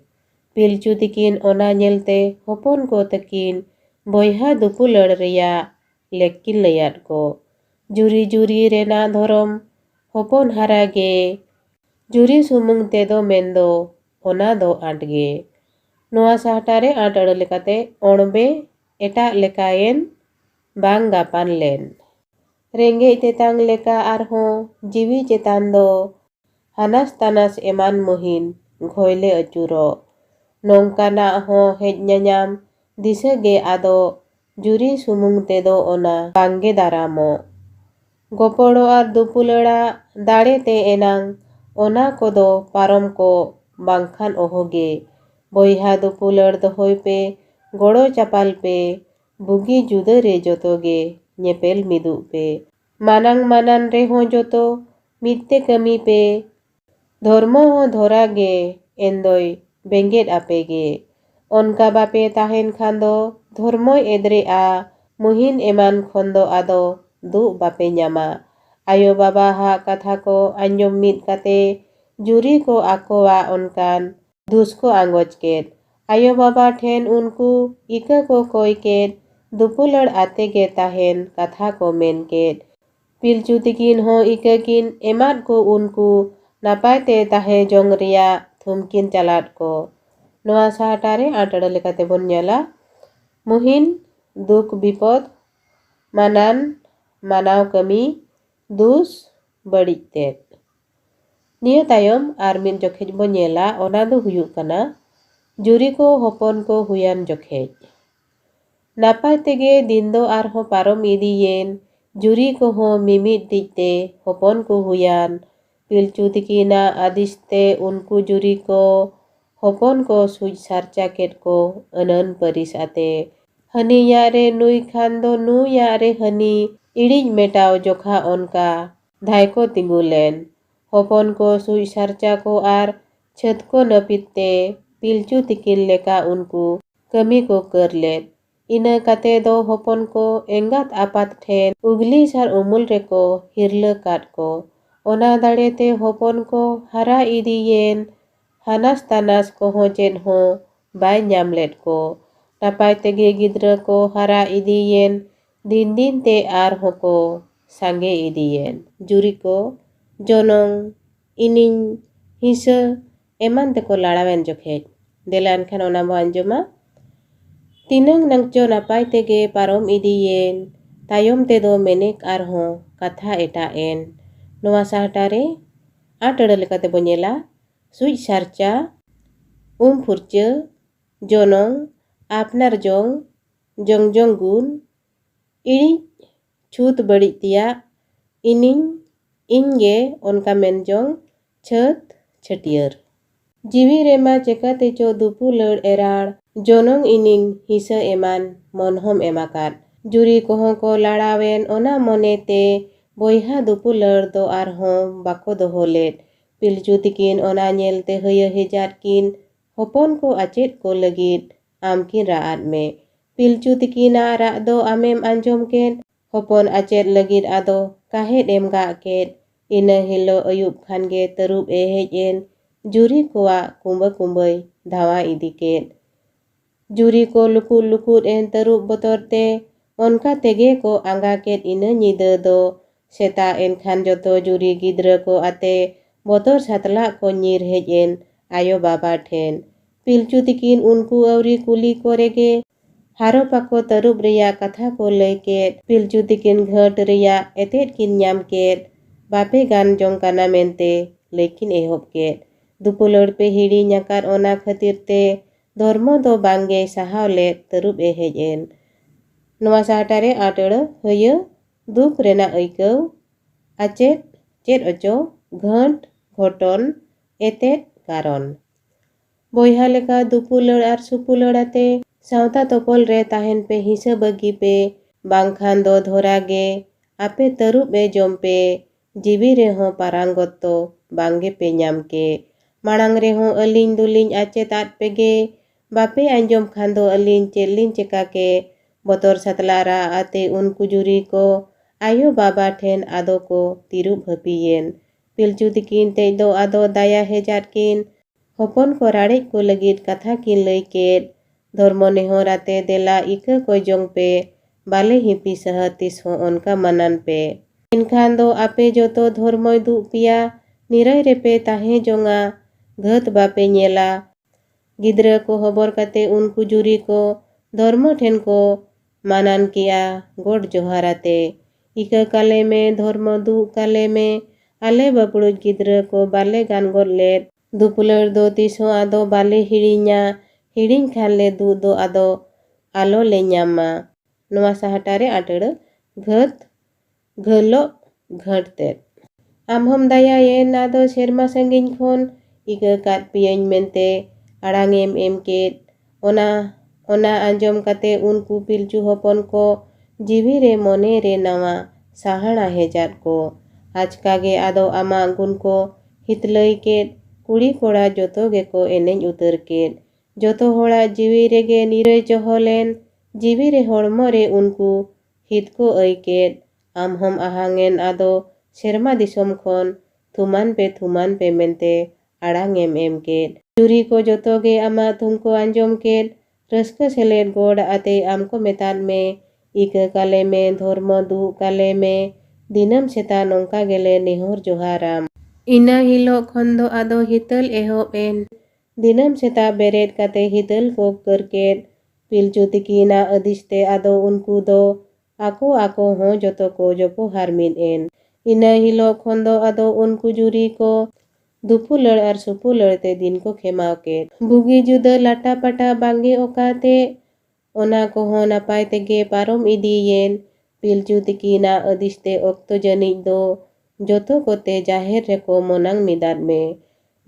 Pilchu tikin ona nyelte hopon ko takin boyha dupulad reya lekin layat ko. Juri juri rena dhorom hopon hara ge juri sumung te do mendo ona do ant ge. Noa sahtare ant ada lekate onbe etak lekayen bang gapan len. Rengge tetang leka arho jiwi cetan do hanas tanas eman mohin ghoile acuro. Nongkana ho hej nyanyam disa ge ado juri sumung te do ona bangge daramo. Goporo ar dupulada dare te enang ona kodo parom ko bangkhan ohoge. Boyha dupulad dohoy pe goro chapal pe bugi juda re joto ge nyepel midu pe. Manang manan reho joto mitte kami pe dhormo ho dhora ge endoy benget apege. Onka bape tahen khando dhormoy edre a muhin eman khondo ado du bape nyama. Ayo baba ha katha ko anjom mid kate juri ko akowa onkan dus ko angoj ket. Ayo baba then unku ika ko koi ket dupulad ate ge tahen katha ko men ket. Pilchu tikin ho ika kin emat ko unku napay te tahe jong reya thumkin chalat ko. Noa sahatare antara lekate bon nyala muhin duk bipod manan manaw kami dus badik tet. Niya tayom ar min jokhet bon nyela ona do huyuk kana juri ko hopon ko huyan jokhet. Napay tege dindo arho parom idiyen juri ko ho mimit dikte hopon ko huyan पिलचू तिकिनाग आदिस ते उनको जुरी को हपन को सुज सारचा cat को अनन परिस आते हनी यारे नुई खान दो नु यारे हनी इड़िज मेटाव जोखा उनका धाय को तिंगुलेन हपन को सुज सारचा को आर छत को नपिते पिलचू तिकिन लेका उनको कमी को कर लेत इना काते दो हपन को एंगात आपात ठेन उगली सार उमुल रेको हिरले काट को ओना दाड़ेते हपन को हरा इदियेन हानास तानास को हो चेद हो बाय ᱧᱟᱢᱞᱮᱫ को नापाय तेगे गिद्रा को हरा इदियेन दिन दिन ते आर होको सांगे इदियेन जुरी को जोनों इनिन हिंसा एमान तेको लाड़ावेन जोखेज देलान खान ओना बो आंजोमा तीनंग नंगचो नापाय तेगे पारोम इदियेन तायोम ते दो मेनेक आर हो कथा एटा एन नोवा साहटारे आटड़ लेकाते बो नेला सुज सारचा फुरचा जोनों आपनार जों जोंग गुन इड़ी छूत बड़ी तिया इनिंग इंगे उनका मेन जोंग छत छटियर जीवी रेमा चेकाते चो दुपु लड़ एराड़ जोनों इनिंग हिसा एमान मनहम एमाकात जुरी कोहों को लाड़ावेन ओना मोनेते बोयहा दुपु लड़ दो आरहों बाको दोहोलेट पिलचू तिकिन ओना नेलते हय हेजात किन हपन को आचेत को लगित आमकिन राआत में पिलचू तिकिना राग दो आमेम आंजोम केन हपन आचेत लगित आदो काहेत एम गाग केत इना हिलो अयुब खानगे तरुब ए हेज एन जुरी कोआ कुंबा कुंबई धावा इदी केत जुरी को लुकुत लुकुत एन तरुब बतरते उनका तेगे को आंगा केत इना निदा दो सेता एन खान जोतो जुरी गिद्रा को आते बतर सातला को नीर हेज एन आयो बाबा ठेन पिलचू तिकिन उनको अवरी कुली कोरेगे हारो पाको तरुब रिया कथा को लय केत पिलचू तिकिन घट रिया एतेत किन ᱧᱟᱢ केत बापे गान जोंग काना मेनते लेकिन एहोब केत दुपुलड़ पे हिड़ी ᱧᱟᱠᱟᱨ ओना खातिर ते धर्मो दो बांगे सहावले तरुब ए हेज एन नोवा साहटारे आटड़ हय दुख रेना ऐकव आचेत चेद अचो घंट घटन एतेत कारण बोयहा लेका दुपुलड़ आर सुपुलड़ाते सावता तोपल रे ताहेन पे हिंसा बगी पे बांखान दो धोरागे आपे तरुब ए जम पे जीवी रे हो पारांगत तो बांगे पे ᱧᱟᱢ के माड़ांग रे हो अलिन दुलिन आचे तात पेगे बापे आंजोम खान दो अलिन चेलिन चेका के बतर सतलारा आते उनको जुरी को आयो बाबा ठेन आदो को तिरुब हपियेन पिलचू तिकिन ते दो आदो दाया हेजात किन हपन को राड़ेज को लगित कथा किन लय केत धर्म नेहराते देला इका को जोंग पे बाले हिपी सह तिस हो उनका मनन पे इनखान दो आपे जोतो धर्मय दु पिया निरय रेपे ताहे जोंगा घत बापे नेला गिद्रा को हबर काते उनको जुरी को धर्म ठेन को मानन किया गोड जोहाराते इका काले में धर्म दु काले में आले बपड़ुज गिद्रा को बाले गान गोद लेत दुपुलड़ दो तिसो आदो बाले हिड़िया हिड़िंग खान ले दु दो आदो आलो ले ᱧᱟᱢᱟ नोवा साहटारे आटड़ घत घलो घटते आमहम दाया येन आदो शेरमा संगिन खोन इका काट पियन मेनते आड़ांग एम केत ओना आंजोम काते उनको पिलचू हपन को जीवी रे मोने रे नवा साहणा हेजात को आचकागे आदो आमा गुन को हितलई केत कुड़ी कोड़ा जोतो गेको एनेज उतर केत जोतो होड़ा जीवी रेगे निरय जोहलेन जीवी रे होड़मो रे उनको हित को ऐकेत आमहम आहांगेन आदो शेरमा दिसोम खोन थुमान पे मेनते आड़ांग एम केत जुरी को जोतो गे आमा तुमको आंजोम केत रस्का सेलेट गोड़ आते आमको मेतान में इका काले में धर्म दु काले में दिनम सेता नोंका गेले नेहर जोहाराम इना हिलो खंदो आदो हितल एहोब एन दिनम सेता बेरेद काते हितल को करकेत पिलचू तिकिना अदिस्ते आदो उनको दो आको हो जोतो को जोपो हारमिन एन इना हिलो खंदो आदो उनको जुरी को दुपुलड़ आर सुपुलड़ ते दिन को खेमाव केत बुगी जुदा लाटा पाटा बांगे ओकाते ओना को हो नापाय तेगे पारोम इदियेन पिलचू तिकिना अदिस्ते ओक्तो जनिज दो joto kote jaher reko monang midat me.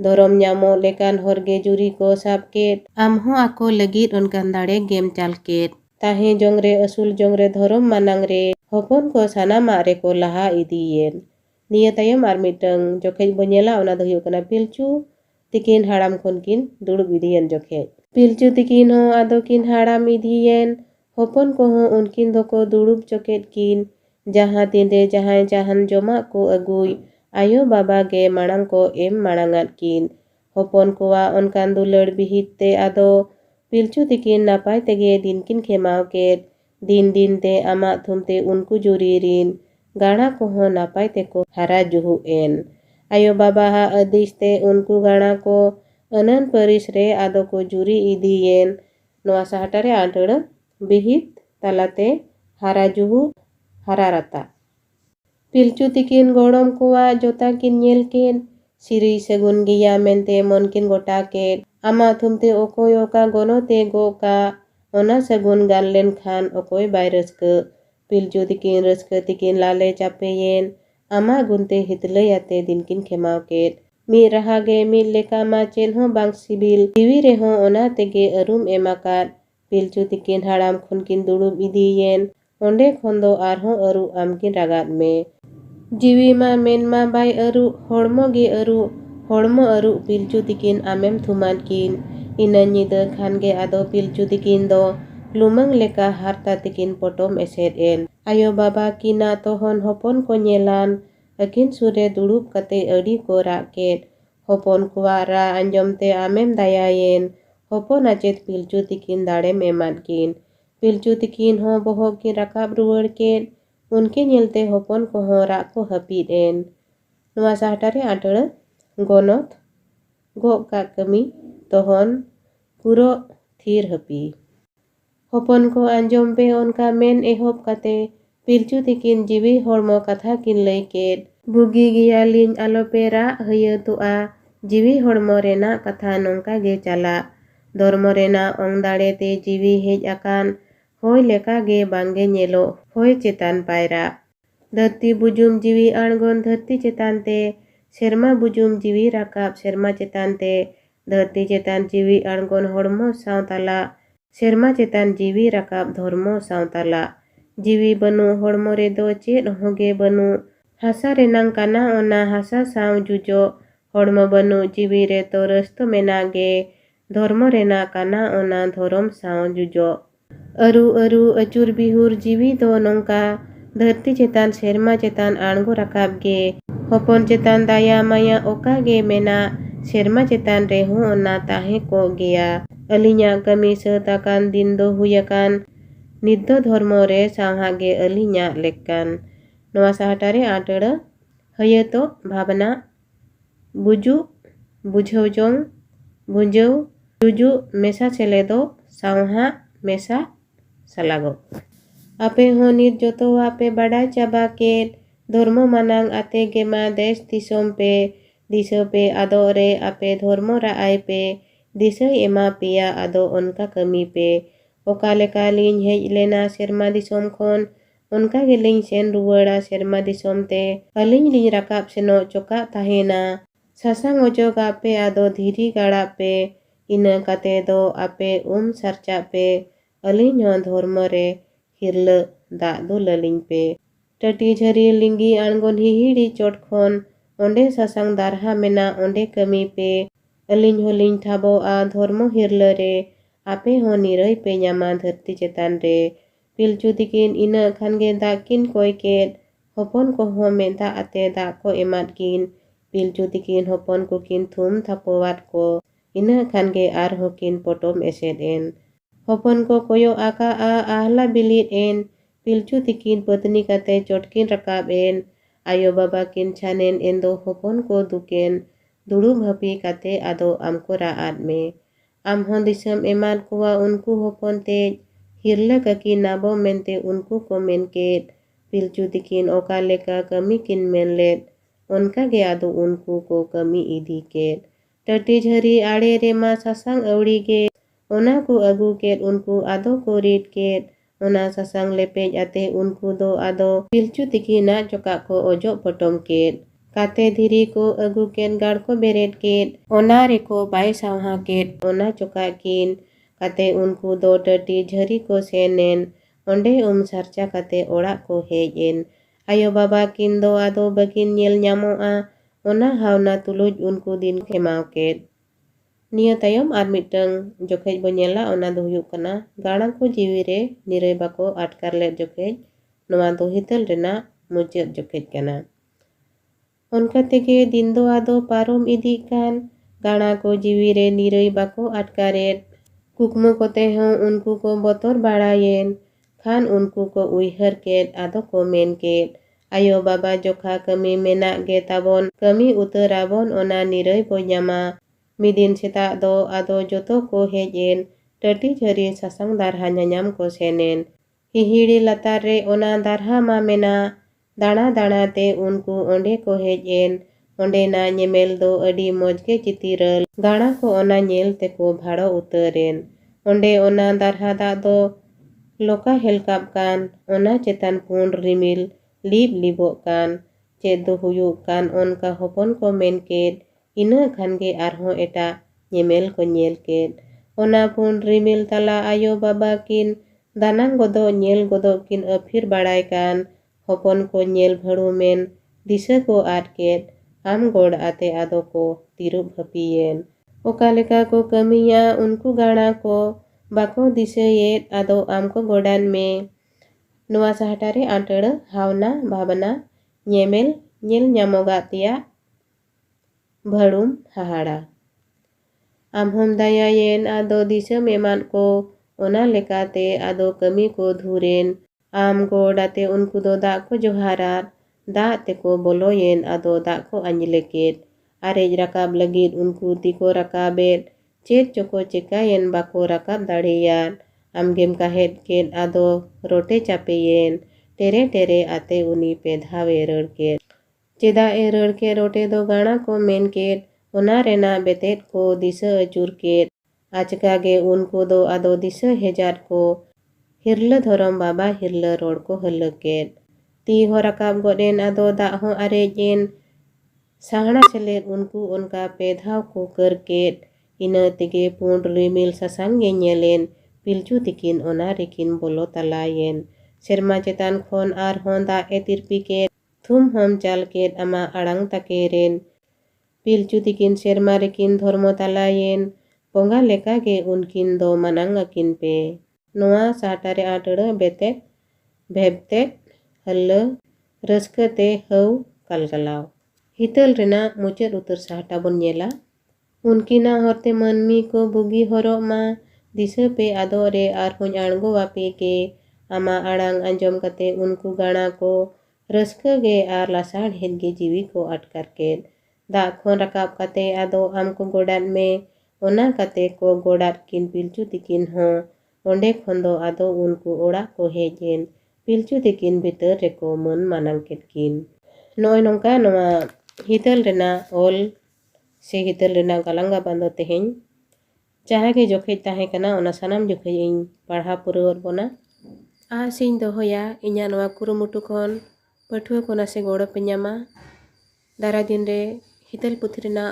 Dorom nyamo lekan horge juri ko sabket. Amho ako legit onkan dare game chalket. Tahe jongre asul jongre dorom manang re. Hopon ko sanama reko laha idiyen. Niya tayam armitang jokej bonyela ona dohyo kana Pilchu tikin haram konkin duduk idiyen jokej. Pilchu tikin ho adokin haram idiyen. Hopon ko ho unkin doko duduk joket kin. Jaha tinde jahan joma ko agui. Ayo baba ge marang ko marangat kin. Hopon kowa onkan dulur bihit te ado Pilchu tikin napay tege dinkin khemau ket. Din te amak thumte unku juririn. Gana ko ho napay teko hara juhu en. Ayo baba ha adis te unku gana ko anan paris re ado ko juri idiyen. Noa sahatare antara bihit talate hara juhu hara rata. Pilchu tikin godom kowa jota kin nyel ken. Siri segun giya mente monkin gota ket. Ama thumte okoy oka gono te go ka. Ona segun ganlen khan okoy bay raska. Pilchu tikin raska tikin lale chapeyen. Ama gunte hitlay ate dinkin khemau ket. Mi rahage mi leka ma chen ho bang sibil. Diwi reho ona tege arum emakat. Pilchu tikin haram khonkin dudub idiyen. Onde khondo arho aru amkin ragat me. Jiwi ma men ma bay aru hormo ge aru Pilchu tikin amem thuman kin. Ina nyida khan ge ado Pilchu tikin do lumang leka harta tikin potom esed en. Ayo baba kina tohon hopon ko nyelan. Akin sure dudub kate adi ko raket. Hopon kuwa ra anjom te amem dayayen. Hopon achet Pilchu tikin darem emat kin. Pilchu tikin ho bohok kin rakap ruwar ket. Unke nyelte hopon ko ho rak ko hapit en. Noa sahatare antara gonot go ka kami tohon puro thir hapi. Hopon ko anjom pe onka men ehop kate Pilchu tikin jiwi hormo katha kin lay ket. Bugi giya lin alope ra haya tua. Jiwi hormo rena katha nongka ge chala. Dormo rena ong dare te jiwi hej akan. Hoy leka ge bangge nyelo hoy chetan paira. Dharti bujum jiwi angon dharti chetan te. Serma bujum jiwi rakap serma chetan te. Dharti chetan jiwi angon hormo sautala. Serma chetan jiwi rakap dhormo sautala. Jiwi banu hormo redo chet hoge banu. Hasa renang kana ona hasa saw jujo. Hormo banu jiwi re to resto menage. Dhormo rena kana ona dhorom saw jujo. Aru acur bihur jiwi do nongka. Dharti chetan serma chetan ango rakap ge. Hopon chetan daya maya oka ge mena. Serma chetan reho ona tahe ko geya. Alinya kami setakan dindo huyakan. Niddo dhormo re sawhage alinya lekkan. Noa sahatare antara hayato bhabna buju bujhaw jong bunjaw juju mesa seledo sawha mesa salago. Ape ho nit joto ape badai chaba ket. Dhormo manang ate gema desh disom pe. Disa pe ado re ape dhormo raay pe. Disa ema peya ado onka kami pe. Oka leka lin hej lena serma disom khon. Onka ge lin sen ruwara serma disom te. Alin lin rakap seno choka tahena. Sasang ojog ape ado dhiri gara pe. Ina kate do ape sarcha pe. Alin ho dhormo re hirla dak do lalin pe. Tati jhari lingi angon hihiri chot khon. Onde sasang darha mena onde kami pe. Alin ho lin thabo a dhormo hirla re. Ape ho nirai pe nyama dharti chetan re. Pilchu tikin ina khan ge dak kin koy ket. Hopon ko ho menta ate dak ko emat kin. Pilchu tikin hopon ko kin thum thapowat ko. Ina khan ge arho kin potom esed en. Hopon ko koyo aka a ahla bilit en. Pilchu tikin patni kate chotkin rakap en. Ayo baba kin chanen endo hopon ko duken. Dudub hapi kate ado amko raat me. Amho disam emat kuwa unku hopon tej. Hirla kaki nabo mente unku ko men ket. Pilchu tikin oka leka kami kin menlet. Onka ge ado unku ko kami idi ket. Tati jhari ade rema sasang awdi ge. Ona ko agu ket unku ado ko rit ket. Ona sasang lepej ate unku do ado Pilchu tikinag cokak ko ojok potong ked. Kate dhiri ko agu ken gar ko beret ked. Ona reko bai sawha ked. Ona cokak kin. Kate unku do tati jhari ko senen. Onde sarcha kate orak ko hej en. Ayo baba kin do ado bakin nyel nyamoa. Ona hawna tuluj unku din kemau ked. Nia tayom ar mitang jokej bonyela ona do huyuk kana garang ko jiwi re nirai bako atkar led jokej noa do hital rena mujat jokej kana. Onka tege din do ado parom idi kan gana ko jiwi re nirai bako atkaret kukmu kote hon unku ko botor barayen khan unku ko uihar ked ado ko men ked ayo baba jokha kami menak ge tabon kami utarabon ona nirai bo nyama. Midin setak do ado joto ko hej en tati jari sasang darha nyanyam ko senen. Hihiri latar re ona darha ma mena dana dana te unku onde ko hej en. Onde na nyemel do adi mojge citiral. Gana ko ona nyel te ko bhado utaren. Onde ona darha da do loka helkap kan. Ona cetan pun rimil lip libok kan. Ced do huyuk kan onka hopon ko men ked. Ina khan ge arhon eta nyemel ko nyel ked. Ona pun rimil tala ayo baba kin danang godo nyel godo kin aphir baray kan hopon ko nyel bharu men disa ko ad ked am god ate ado ko tirup hapiyen. Oka leka ko kamiya unku gana ko bako disayed ado am ko godan me. Noa sahatare antara hawna bhabana nyemel nyel nyamoga tiya bharum hahara. Amhom dayayen ado disa meman ko ona lekate ado kami ko dhuren. Am god ate unku do da ko joharat. Da te ko boloyen ado da ko anjleked. Arej rakab lagid unku tiko rakabet. Ced coko cekayen bako rakab dareyan. Amgem kahet ked ado rote capeyen. Tere tere ate uni pedhawe rar ked. Ceda e rar ke rote do gana ko men ked. Ona rena betet ko disa acur ked. Achka ge unku do ado disa hejat ko. Hirla thorom baba hirla rod ko hala ked. Ti ho rakab goden ado da ho arej en. Sahana seled unku onka pedhaw ko kar ked. Ina tege pun rimil sasang ge nyelen. Pilchu tikin ona rekin bolo talayen. Serma cetan khon ar hon da etirpi ked. Thum hom chal ked ama arang takeren. Pilchu tikin serma rekin dhormo talayen. Ponga leka ge unkin do manang akin pe. Noa sahatare atara betet bhebtet halla raskate haw kalgalaw. Hital rena muchat utar sahata bon nyela. Unkina horte manmi ko bugi horok ma disa pe ado re ar hon ango wapi ke ama arang anjom kate unku gana ko raska ge ar lasad het ge jiwi ko atkar ked. Da khon rakab kate ado am ko godat me ona kate ko godat kin pilchu tikin ho onde khon do ado unku orak ko hej en pilchu tikin bhitar reko man manang ked kin. Noy nongka noa hital rena ol se hital rena galanga bando teheny jaha ge jokej tahe kana ona sanam jokej ing parha purawar bona. Asing dohoya inya noa kurumutu khon pathua ko nase goro pe nyama. Dara din re hital puthi rena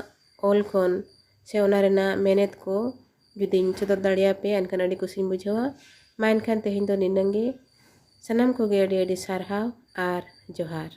ol khon se ona rena menet ko judin chodot dareya pe enkan adi kusin bujhawa. Ma enkhan teheny do ninang ge sanam ko ge adi adi sarhaw ar johar.